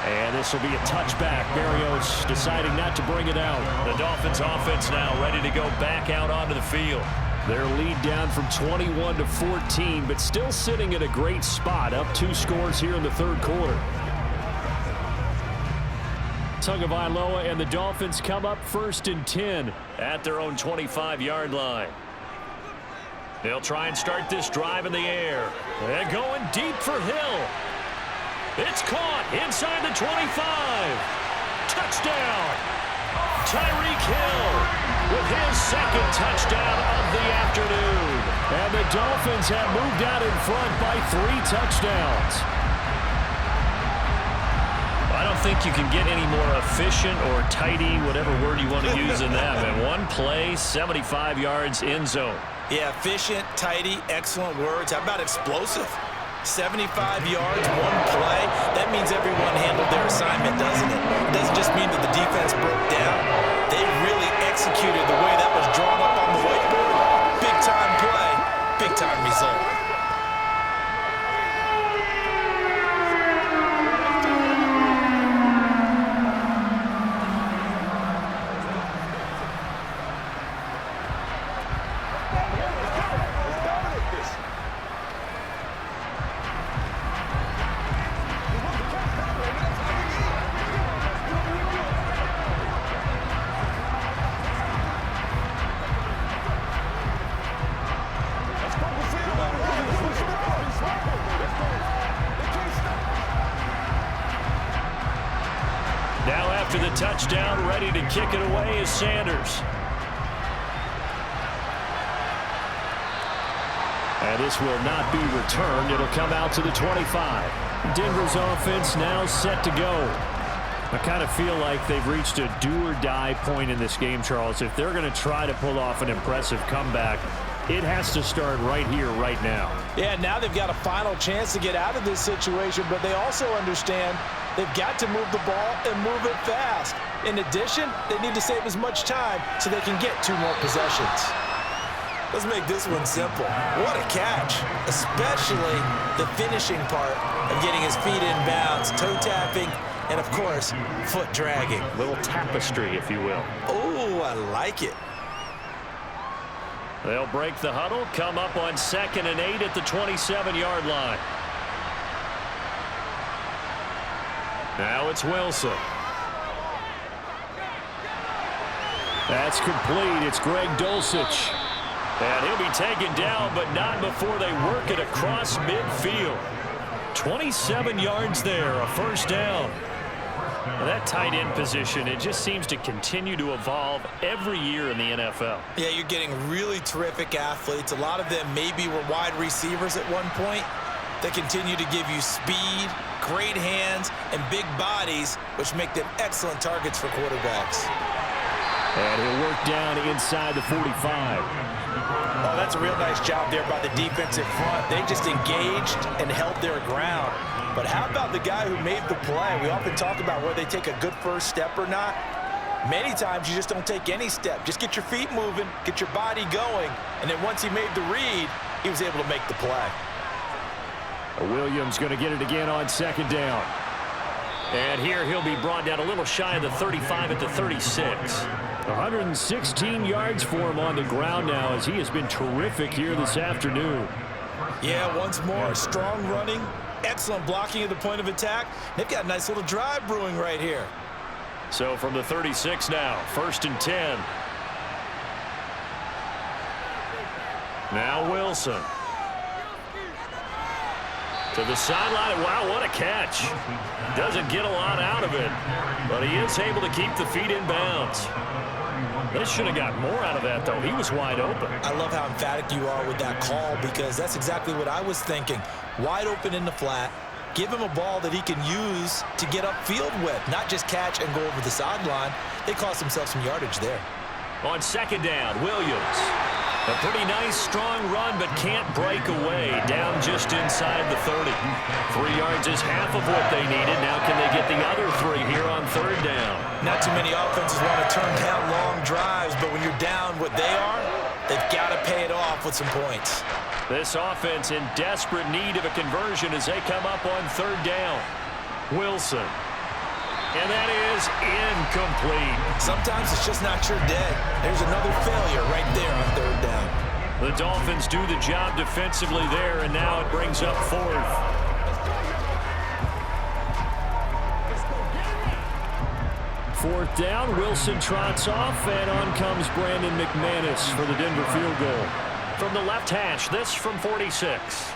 And this will be a touchback. Berrios deciding not to bring it out. The Dolphins offense now ready to go back out onto the field. Their lead down from 21 to 14, but still sitting at a great spot, up 2 scores here in the third quarter. Tagovailoa and the Dolphins come up 1st and 10 at their own 25-yard line. They'll try and start this drive in the air. They're going deep for Hill. It's caught inside the 25. Touchdown. Tyreek Hill with his 2nd touchdown of the afternoon. And the Dolphins have moved out in front by 3 touchdowns. I don't think you can get any more efficient or tidy, whatever word you want to use in that. And 1 play, 75 yards in zone. Yeah, efficient, tidy, excellent words. How about explosive? 75 yards, 1 play. That means everyone handled their assignment, doesn't it? It doesn't just mean that the defense broke down. They really executed the way that was drawn up on the whiteboard. Big-time play, big-time result. Now after the touchdown, ready to kick it away is Sanders. And this will not be returned. It'll come out to the 25. Denver's offense now set to go. I kind of feel like they've reached a do-or-die point in this game, Charles. If they're going to try to pull off an impressive comeback, it has to start right here, right now. Yeah, now they've got a final chance to get out of this situation, but they also understand they've got to move the ball and move it fast. In addition, they need to save as much time so they can get 2 more possessions. Let's make this one simple. What a catch, especially the finishing part of getting his feet in bounds, toe tapping, and of course, foot dragging. Little tapestry, if you will. Oh, I like it. They'll break the huddle, come up on 2nd and 8 at the 27-yard line. Now it's Wilson. That's complete. It's Greg Dulcich. And he'll be taken down, but not before they work it across midfield. 27 yards there, a 1st down. Well, that tight end position, it just seems to continue to evolve every year in the NFL. Yeah, you're getting really terrific athletes. A lot of them maybe were wide receivers at one point. They continue to give you speed, great hands, and big bodies, which make them excellent targets for quarterbacks. And he'll work down inside the 45. Oh, that's a real nice job there by the defensive front. They just engaged and held their ground. But how about the guy who made the play? We often talk about whether they take a good first step or not. Many times you just don't take any step. Just get your feet moving, get your body going, and then once he made the read, he was able to make the play. Williams going to get it again on 2nd down. And here he'll be brought down a little shy of the 35 at the 36. 116 yards for him on the ground now as he has been terrific here this afternoon. Yeah, once more, strong running, excellent blocking at the point of attack. They've got a nice little drive brewing right here. So from the 36 now, 1st and 10. Now Wilson. To the sideline. Wow, what a catch. Doesn't get a lot out of it, but he is able to keep the feet in bounds. They should have got more out of that, though. He was wide open. I love how emphatic you are with that call because that's exactly what I was thinking. Wide open in the flat. Give him a ball that he can use to get upfield with, not just catch and go over the sideline. They cost themselves some yardage there. On 2nd down, Williams. A pretty nice, strong run, but can't break away. Down just inside the 30. 3 yards is half of what they needed. Now can they get the other 3 here on 3rd down? Not too many offenses want to turn down long drives, but when you're down what they are, they've got to pay it off with some points. This offense in desperate need of a conversion as they come up on 3rd down. Wilson. And that is incomplete. Sometimes it's just not your day. There's another failure right there on 3rd down. Dolphins do the job defensively there, and now it brings up fourth. Fourth down, Wilson trots off, and on comes Brandon McManus for the Denver field goal. From the left hash, this from 46.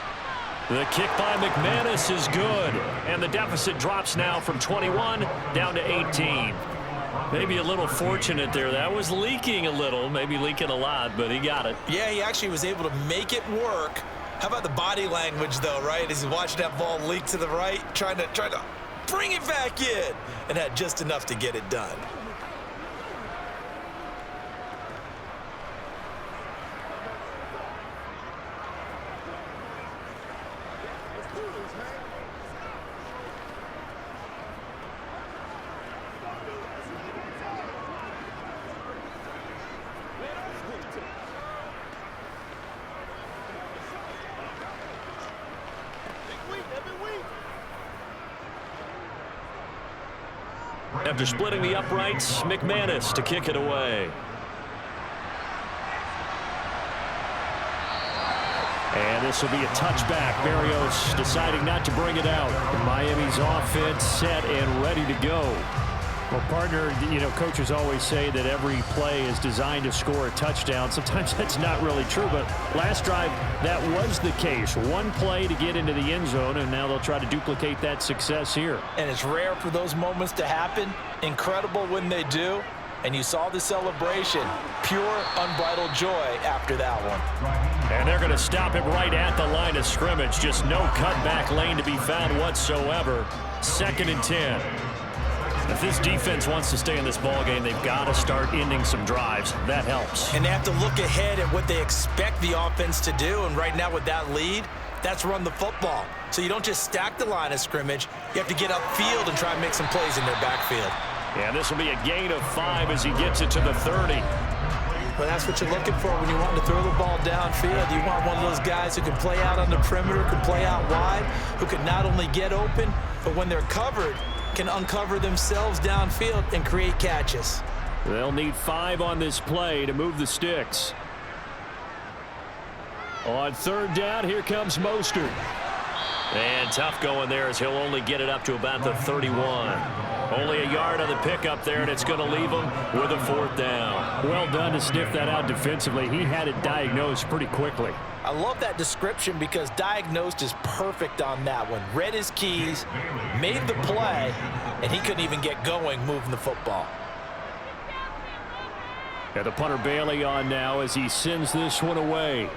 The kick by McManus is good, and the deficit drops now from 21 down to 18. Maybe a little fortunate there. That was leaking a little, maybe leaking a lot, but he got it. Yeah, he actually was able to make it work. How about the body language, though, right? As he's watching that ball leak to the right, trying to bring it back in, and had just enough to get it done. After splitting the uprights, McManus to kick it away. And this will be a touchback. Barrios deciding not to bring it out. Miami's offense set and ready to go. Well, partner, you know, coaches always say that every play is designed to score a touchdown. Sometimes that's not really true, but last drive, that was the case. One play to get into the end zone, and now they'll try to duplicate that success here. And it's rare for those moments to happen. Incredible when they do. And you saw the celebration. Pure, unbridled joy after that one. And they're going to stop him right at the line of scrimmage. Just no cutback lane to be found whatsoever. 2nd and 10. If this defense wants to stay in this ballgame, they've got to start ending some drives. That helps. And they have to look ahead at what they expect the offense to do. And right now with that lead, that's run the football. So you don't just stack the line of scrimmage. You have to get upfield and try and make some plays in their backfield. Yeah, this will be a gain of 5 as he gets it to the 30. Well, that's what you're looking for when you want to throw the ball downfield. You want one of those guys who can play out on the perimeter, can play out wide, who can not only get open, but when they're covered, can uncover themselves downfield and create catches. They'll need 5 on this play to move the sticks. On 3rd down, here comes Mostert. And tough going there as he'll only get it up to about the 31. Only a yard on the pickup there, and it's going to leave him with a 4th down. Well done to sniff that out defensively. He had it diagnosed pretty quickly. I love that description because diagnosed is perfect on that one. Read his keys, made the play, and he couldn't even get going moving the football. And the punter Bailey on now as he sends this one away.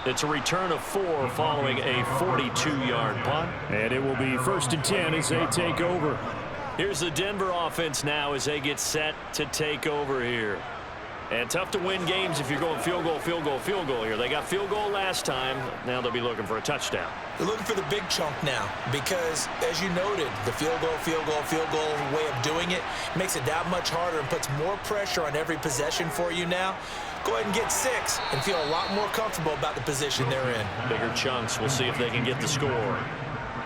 It's a return of 4 following a 42-yard punt. And it will be 1st and 10 as they take over. Here's the Denver offense now as they get set to take over here. And tough to win games if you're going field goal, field goal, field goal here. They got field goal last time. Now they'll be looking for a touchdown. They're looking for the big chunk now because, as you noted, the field goal way of doing it makes it that much harder and puts more pressure on every possession for you now. Go ahead and get 6 and feel a lot more comfortable about the position they're in. Bigger chunks. We'll see if they can get the score.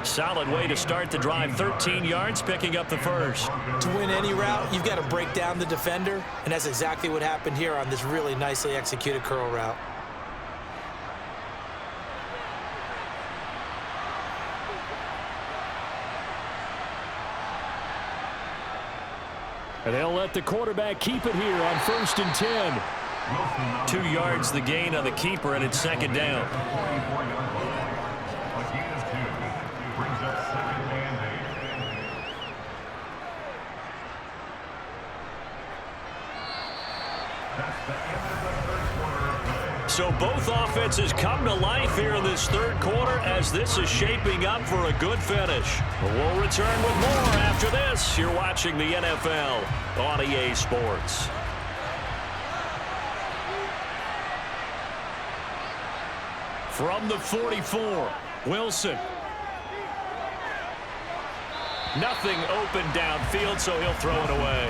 Solid way to start the drive. 13 yards, picking up the first. To win any route, you've got to break down the defender, and that's exactly what happened here on this really nicely executed curl route. And they'll let the quarterback keep it here on 1st and 10. 2 yards the gain on the keeper, and it's 2nd down. So both offenses come to life here in this 3rd quarter as this is shaping up for a good finish. We'll return with more after this. You're watching the NFL on EA Sports. From the 44, Wilson. Nothing open downfield, so he'll throw it away.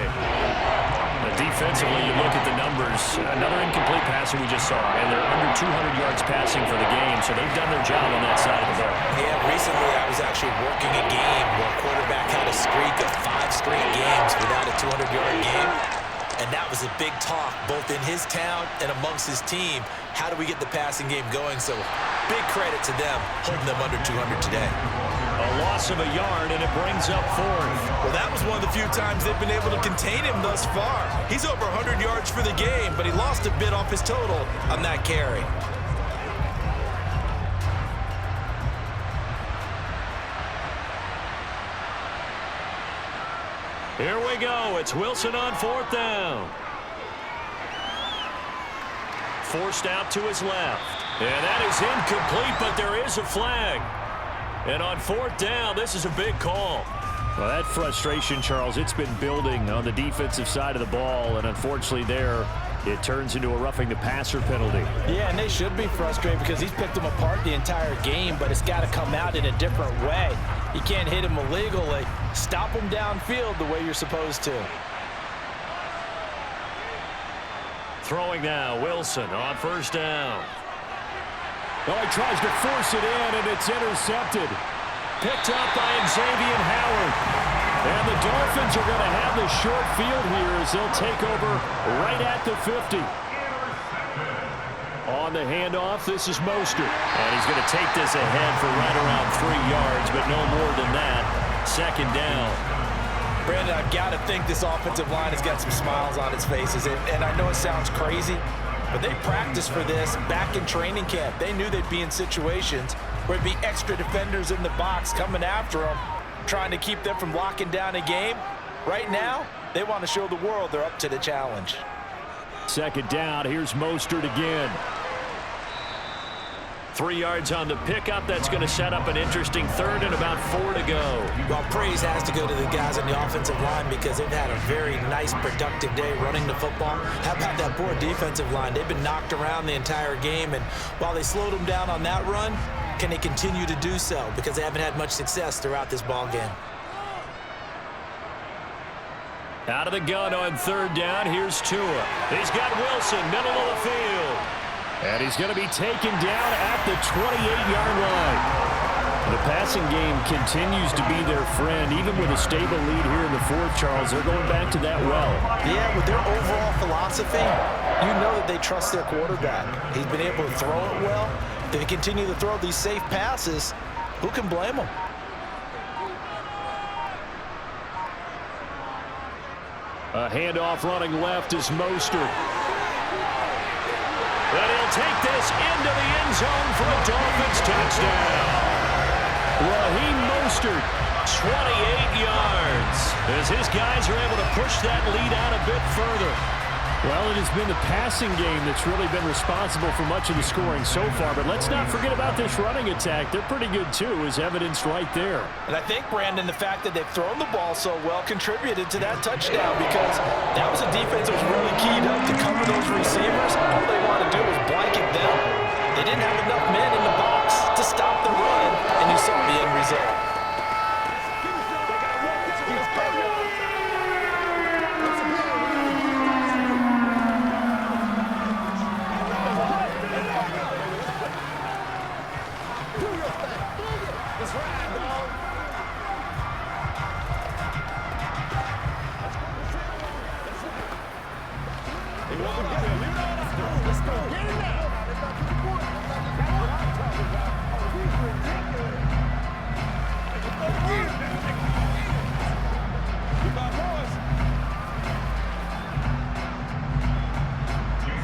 Defensively, you look at the numbers. Another incomplete passer we just saw, and they're under 200 yards passing for the game, so they've done their job on that side of the ball. Yeah, recently I was actually working a game where a quarterback had a streak of 5 straight games without a 200-yard game. And that was a big talk, both in his town and amongst his team. How do we get the passing game going? So big credit to them, holding them under 200 today. A loss of a yard, and it brings up 4th. Well, that was one of the few times they've been able to contain him thus far. He's over 100 yards for the game, but he lost a bit off his total on that carry. Here we go. It's Wilson on 4th down. Forced out to his left. And that is incomplete, but there is a flag. And on 4th down, this is a big call. Well, that frustration, Charles, it's been building on the defensive side of the ball, and unfortunately there, it turns into a roughing the passer penalty. Yeah, and they should be frustrated because he's picked them apart the entire game, but it's got to come out in a different way. You can't hit him illegally. Stop him downfield the way you're supposed to. Throwing now, Wilson on 1st down. Oh, he tries to force it in, and it's intercepted. Picked up by Xavier Howard. And the Dolphins are going to have the short field here as they'll take over right at the 50. On the handoff, this is Mostert. And he's going to take this ahead for right around 3 yards, but no more than that. 2nd down. Brandon, I've got to think this offensive line has got some smiles on its faces. And I know it sounds crazy, but they practiced for this back in training camp. They knew they'd be in situations where it'd be extra defenders in the box coming after them, trying to keep them from locking down a game. Right now, they want to show the world they're up to the challenge. 2nd down, here's Mostert again. 3 yards on the pickup. That's going to set up an interesting 3rd and about 4 to go. Well, praise has to go to the guys on the offensive line because they've had a very nice, productive day running the football. How about that poor defensive line? They've been knocked around the entire game, and while they slowed them down on that run, can they continue to do so? Because they haven't had much success throughout this ball game. Out of the gun on 3rd down, here's Tua. He's got Wilson, middle of the field. And he's going to be taken down at the 28-yard line. The passing game continues to be their friend. Even with a stable lead here in the 4th, Charles, they're going back to that well. Yeah, with their overall philosophy, you know that they trust their quarterback. He's been able to throw it well. If they continue to throw these safe passes, who can blame them? A handoff running left is Mostert. And he'll take this into the end zone for a Dolphins touchdown. Raheem Mostert, 28 yards. As his guys are able to push that lead out a bit further. Well, it has been the passing game that's really been responsible for much of the scoring so far. But let's not forget about this running attack. They're pretty good, too, as evidenced right there. And I think, Brandon, the fact that they've thrown the ball so well contributed to that touchdown because that was a defense that was really keyed up to cover those receivers. All they want to do is blanket them. They didn't have enough men in the box to stop the run, and you saw the end result.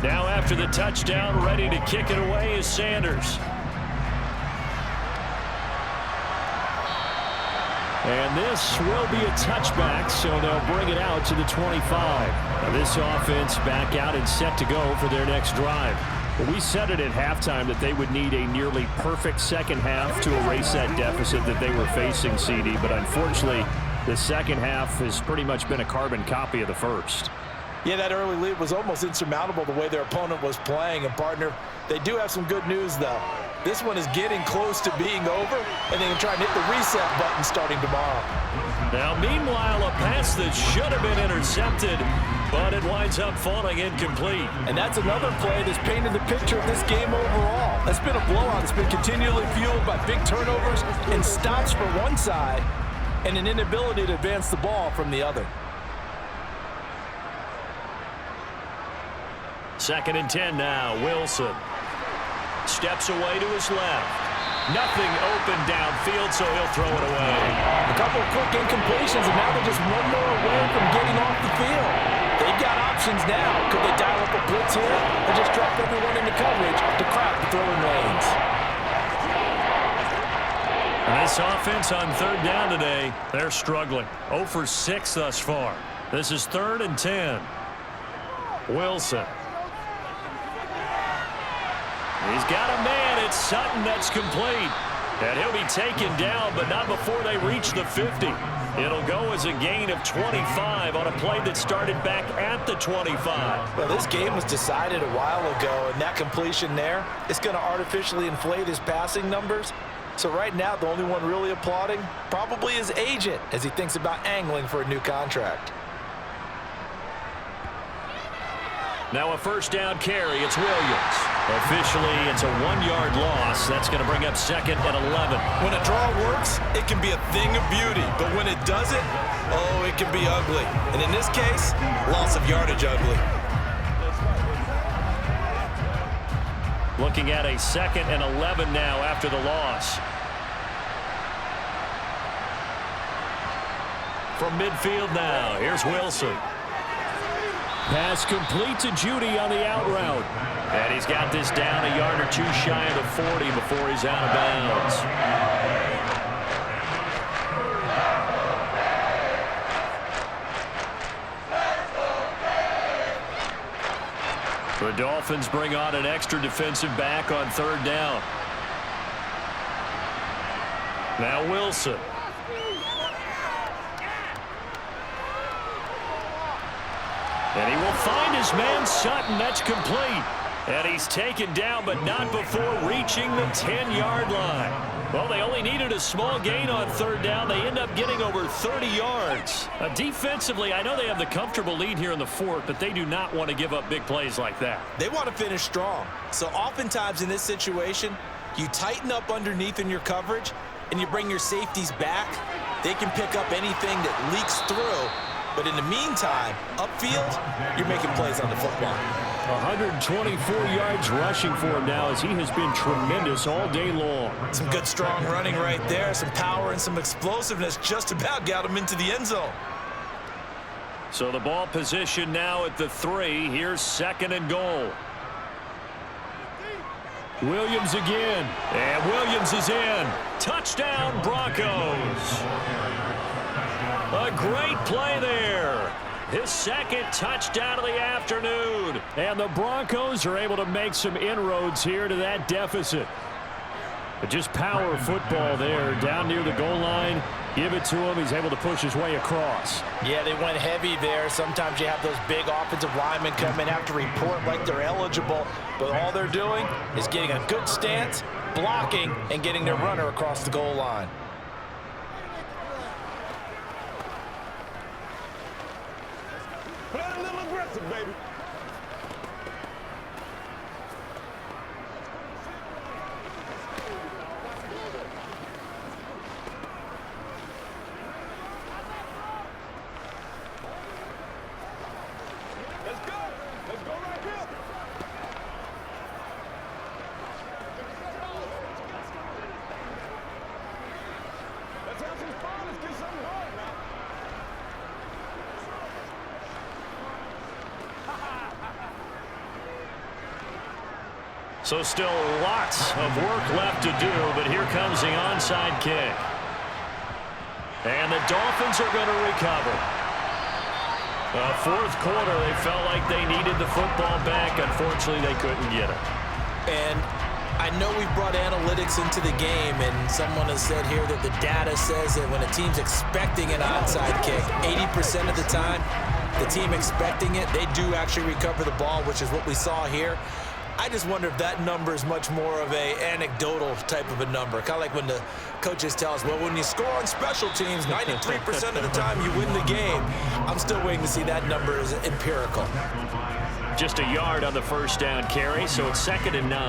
Now after the touchdown, ready to kick it away is Sanders. And this will be a touchback, so they'll bring it out to the 25. Now this offense back out and set to go for their next drive. Well, we said it at halftime that they would need a nearly perfect second half to erase that deficit that they were facing, CD, but unfortunately, the second half has pretty much been a carbon copy of the first. Yeah, that early lead was almost insurmountable the way their opponent was playing. And, partner, they do have some good news, though. This one is getting close to being over, and they can try and hit the reset button starting tomorrow. Now, meanwhile, a pass that should have been intercepted, but it winds up falling incomplete. And that's another play that's painted the picture of this game overall. It's been a blowout. It's been continually fueled by big turnovers and stops for one side and an inability to advance the ball from the other. 2nd and 10 now. Wilson steps away to his left. Nothing open downfield, so he'll throw it away. A couple of quick incompletions, and now they're just one more away from getting off the field. They've got options now. Could they dial up a blitz here or just drop everyone into coverage to crowd the throwing lanes? And this offense on 3rd down today, they're struggling. 0 for 6 thus far. This is 3rd and 10. Wilson. He's got a man. It's Sutton that's complete. And he'll be taken down, but not before they reach the 50. It'll go as a gain of 25 on a play that started back at the 25. Well, this game was decided a while ago, and that completion there is going to artificially inflate his passing numbers. So right now, the only one really applauding probably his agent as he thinks about angling for a new contract. Now a 1st down carry. It's Williams. Officially, it's a 1-yard loss. That's going to bring up 2nd and 11. When a draw works, it can be a thing of beauty. But when it doesn't, oh, it can be ugly. And in this case, loss of yardage ugly. Looking at a 2nd and 11 now after the loss. From midfield now, here's Wilson. Pass complete to Judy on the out route. And he's got this down a yard or 2 shy of the 40 before he's out of bounds. The Dolphins bring on an extra defensive back on 3rd down. Now Wilson. And he will find his man Sutton. That's complete. And he's taken down, but not before reaching the 10-yard line. Well, they only needed a small gain on 3rd down. They end up getting over 30 yards. Defensively, I know they have the comfortable lead here in the 4th, but they do not want to give up big plays like that. They want to finish strong. So oftentimes in this situation, you tighten up underneath in your coverage, and you bring your safeties back. They can pick up anything that leaks through. But in the meantime, upfield, you're making plays on the football. 124 yards rushing for him now as he has been tremendous all day long. Some good strong running right there, some power and some explosiveness just about got him into the end zone. So the ball position now at the 3. Here's 2nd and goal. Williams again. And Williams is in. Touchdown, Broncos. A great play there. His 2nd touchdown of the afternoon. And the Broncos are able to make some inroads here to that deficit. But just power football there down near the goal line. Give it to him. He's able to push his way across. Yeah, they went heavy there. Sometimes you have those big offensive linemen come in, have to report like they're eligible. But all they're doing is getting a good stance, blocking, and getting their runner across the goal line. Play a little aggressive, baby. Let's go. Let's go right here. Let's have some fun. Let's get something going now. So still lots of work left to do, but here comes the onside kick. And the Dolphins are going to recover. The 4th quarter, they felt like they needed the football back. Unfortunately, they couldn't get it. And I know we've brought analytics into the game, and someone has said here that the data says that when a team's expecting an onside kick, 80% of the time, the team expecting it, they do actually recover the ball, which is what we saw here. I just wonder if that number is much more of a anecdotal type of a number. Kind of like when the coaches tell us, well, when you score on special teams, 93% of the time you win the game. I'm still waiting to see that number as empirical. Just a yard on the 1st down carry, so it's 2nd and 9.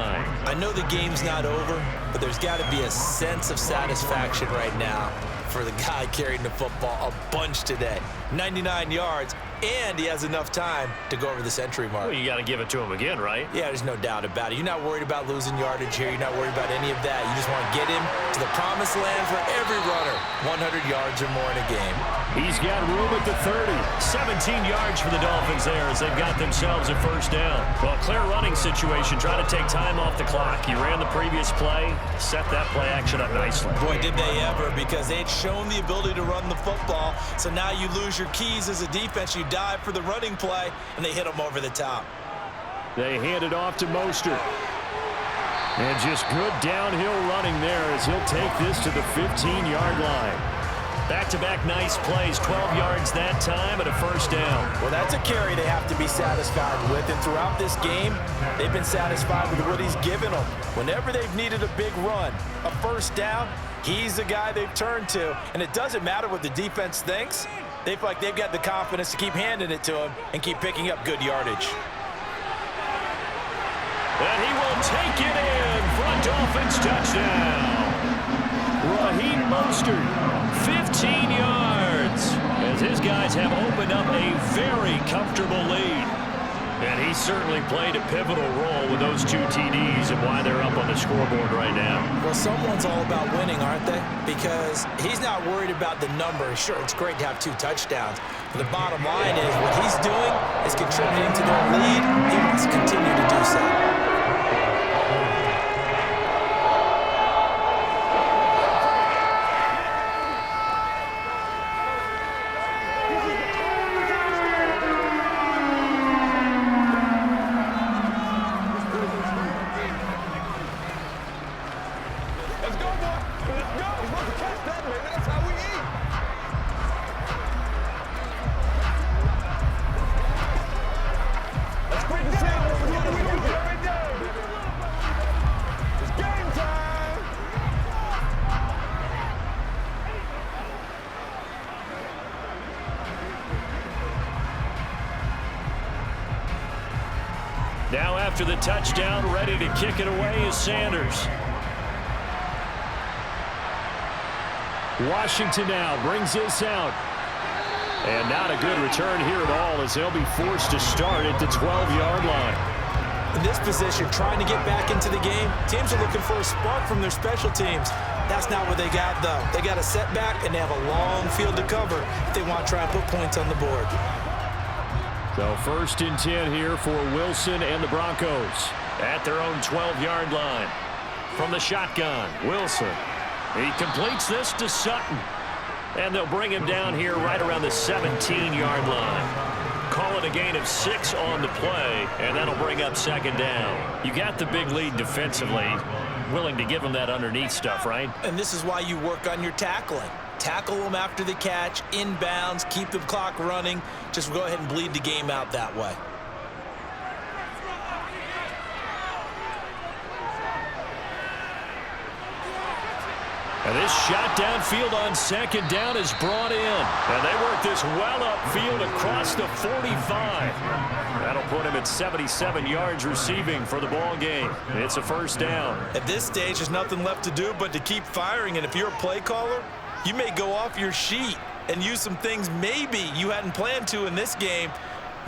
I know the game's not over, but there's got to be a sense of satisfaction right now for the guy carrying the football a bunch today. 99 yards, and he has enough time to go over the century mark. Well, you got to give it to him again, right? Yeah, there's no doubt about it. You're not worried about losing yardage here. You're not worried about any of that. You just want to get him to the promised land for every runner. 100 yards or more in a game. He's got room at the 30. 17 yards for the Dolphins there as they've got themselves a first down. Well, clear running situation. Trying to take time off the clock. He ran the previous play, set that play action up nicely. Boy, did they ever, because they had shown the ability to run the football. So now you lose your keys as a defense. You dive for the running play, and they hit them over the top. They hand it off to Mostert. And just good downhill running there as he'll take this to the 15-yard line. Back-to-back nice plays, 12 yards that time and a first down. Well, that's a carry they have to be satisfied with, and throughout this game, they've been satisfied with what he's given them. Whenever they've needed a big run, a first down, he's the guy they've turned to, and it doesn't matter what the defense thinks. They feel like they've got the confidence to keep handing it to him and keep picking up good yardage. And he will take it in for a Dolphins touchdown. Raheem Mostert, 15 yards, as his guys have opened up a very comfortable lead. And he certainly played a pivotal role with those 2 TDs and why they're up on the scoreboard right now. Well, someone's all about winning, aren't they? Because he's not worried about the number. Sure, it's great to have 2 touchdowns. But the bottom line is what he's doing is contributing to their lead. He wants to continue to do so. Now after the touchdown, ready to kick it away is Sanders. Washington now brings this out. And not a good return here at all as they'll be forced to start at the 12-yard line. In this position, trying to get back into the game, teams are looking for a spark from their special teams. That's not what they got, though. They got a setback, and they have a long field to cover if they want to try and put points on the board. So 1st and 10 here for Wilson and the Broncos. At their own 12-yard line. From the shotgun, Wilson. He completes this to Sutton. And they'll bring him down here right around the 17-yard line. Call it a gain of 6 on the play, and that'll bring up 2nd down. You got the big lead defensively. Willing to give him that underneath stuff, right? And this is why you work on your tackling. Tackle them after the catch, inbounds, keep the clock running. Just go ahead and bleed the game out that way. And this shot downfield on 2nd down is brought in. And they work this well upfield across the 45. That'll put him at 77 yards receiving for the ball game. It's a first down. At this stage, there's nothing left to do but to keep firing. And if you're a play caller, you may go off your sheet and use some things maybe you hadn't planned to in this game.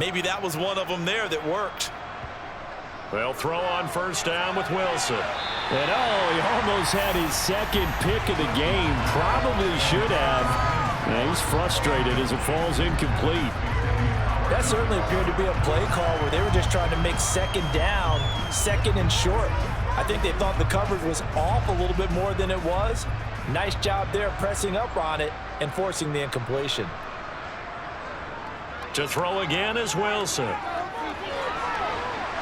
Maybe that was one of them there that worked. They'll throw on first down with Wilson. And he almost had his 2nd pick of the game. Probably should have. And he's frustrated as it falls incomplete. That certainly appeared to be a play call where they were just trying to make 2nd down, 2nd and short. I think they thought the coverage was off a little bit more than it was. Nice job there pressing up on it and forcing the incompletion. To throw again is Wilson.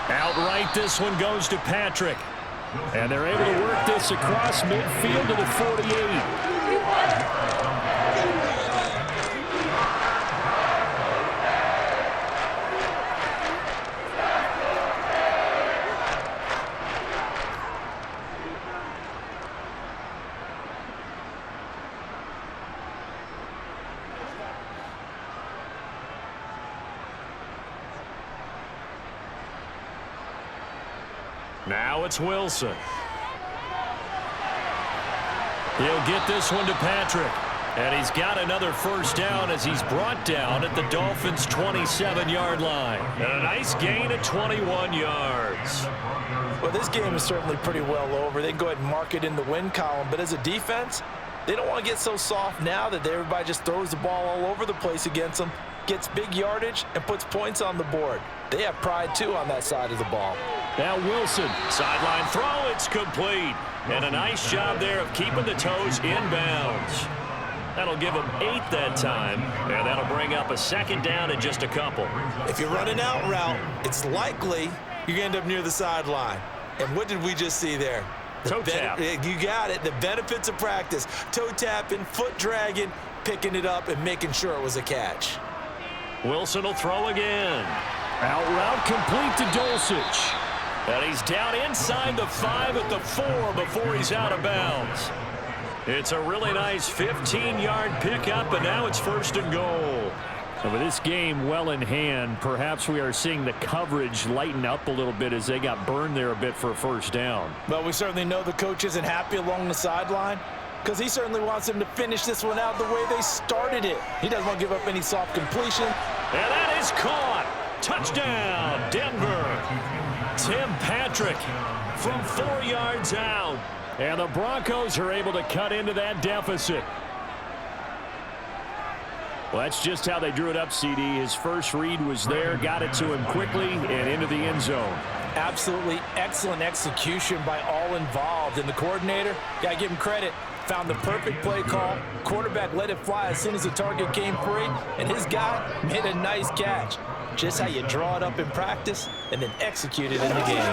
Outright, this one goes to Patrick. And they're able to work this across midfield to the 48. Now it's Wilson. He'll get this one to Patrick. And he's got another first down as he's brought down at the Dolphins' 27-yard line. And a nice gain of 21 yards. Well, this game is certainly pretty well over. They can go ahead and mark it in the win column. But as a defense, they don't want to get so soft now that everybody just throws the ball all over the place against them, gets big yardage, and puts points on the board. They have pride, too, on that side of the ball. Now Wilson, sideline throw, it's complete. And a nice job there of keeping the toes inbounds. That'll give him 8 that time, and that'll bring up a second down and just a couple. If you're running out route, it's likely you're going to end up near the sideline. And what did we just see there? Toe tap. You got it. The benefits of practice. Toe tapping, foot dragging, picking it up, and making sure it was a catch. Wilson will throw again. Out route complete to Dulcich. And he's down inside the 5 at the 4 before he's out of bounds. It's a really nice 15-yard pickup, and now it's 1st and goal. And with this game well in hand, perhaps we are seeing the coverage lighten up a little bit as they got burned there a bit for a first down. Well, we certainly know the coach isn't happy along the sideline because he certainly wants them to finish this one out the way they started it. He doesn't want to give up any soft completion. And that is caught. Touchdown, Denver. Tim Patrick from 4 yards out. And the Broncos are able to cut into that deficit. Well, that's just how they drew it up, CD. His first read was there, got it to him quickly, and into the end zone. Absolutely excellent execution by all involved. And the coordinator, got to give him credit, found the perfect play call. Quarterback let it fly as soon as the target came free, and his guy made a nice catch. Just how you draw it up in practice and then execute it in the game.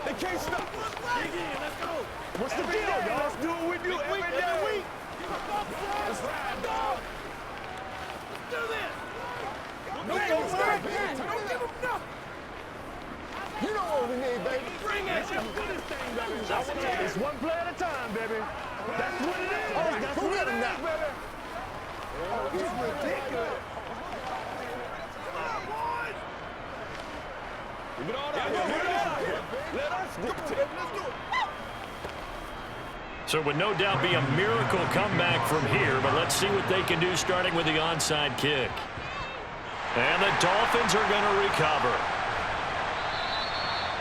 They can't stop. What's the deal, y'all? Let's do what we do every week. Let's ride, dog. Let's do this. Don't give him nothing. You know what we need, baby. Bring it. Let's do this thing, baby. It's one play at a time, baby. That's what it is. All right, that's what it is, baby. Oh, it's ridiculous. Come on, boys. Get on out here. Let us dictate. Let's do it. So it would no doubt be a miracle comeback from here, but let's see what they can do starting with the onside kick. And the Dolphins are going to recover.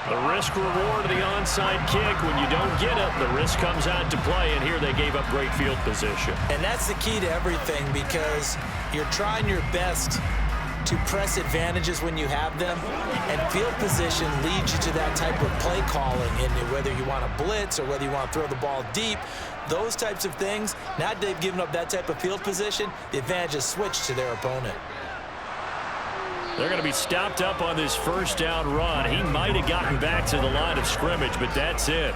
The risk-reward of the onside kick, when you don't get it, the risk comes out to play, and here they gave up great field position. And that's the key to everything because you're trying your best to press advantages when you have them, and field position leads you to that type of play calling, and whether you want to blitz or whether you want to throw the ball deep, those types of things, now that they've given up that type of field position, the advantage is switched to their opponent. They're going to be stopped up on this first down run. He might have gotten back to the line of scrimmage, but that's it.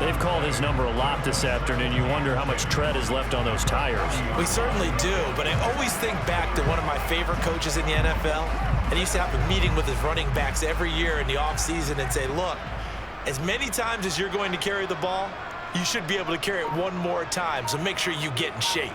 They've called his number a lot this afternoon. You wonder how much tread is left on those tires. We certainly do, but I always think back to one of my favorite coaches in the NFL. And he used to have a meeting with his running backs every year in the offseason and say, look, as many times as you're going to carry the ball, you should be able to carry it one more time, so make sure you get in shape.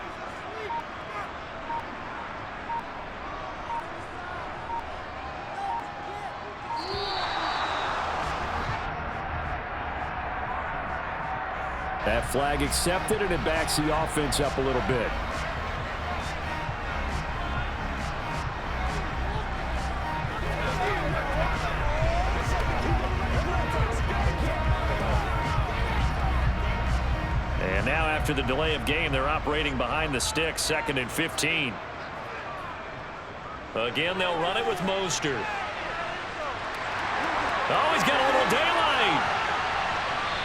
That flag accepted, and it backs the offense up a little bit. And now after the delay of game, they're operating behind the sticks, 2nd and 15. Again, they'll run it with Mostert. Oh, he's got a little daylight.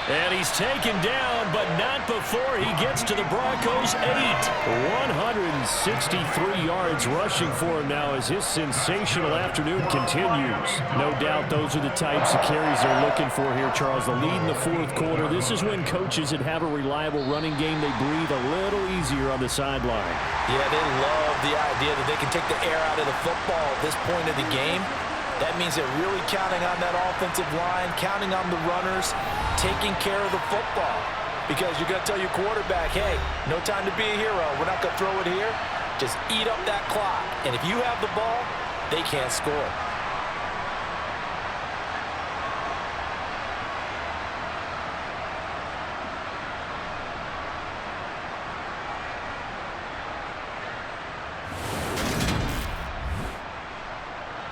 And he's taken down, but not before he gets to the Broncos' 8. 163 yards rushing for him now as his sensational afternoon continues. No doubt those are the types of carries they're looking for here, Charles. The lead in the 4th quarter. This is when coaches that have a reliable running game, they breathe a little easier on the sideline. Yeah, they love the idea that they can take the air out of the football at this point of the game. That means they're really counting on that offensive line, counting on the runners, taking care of the football. Because you're going to tell your quarterback, hey, no time to be a hero. We're not going to throw it here. Just eat up that clock. And if you have the ball, they can't score.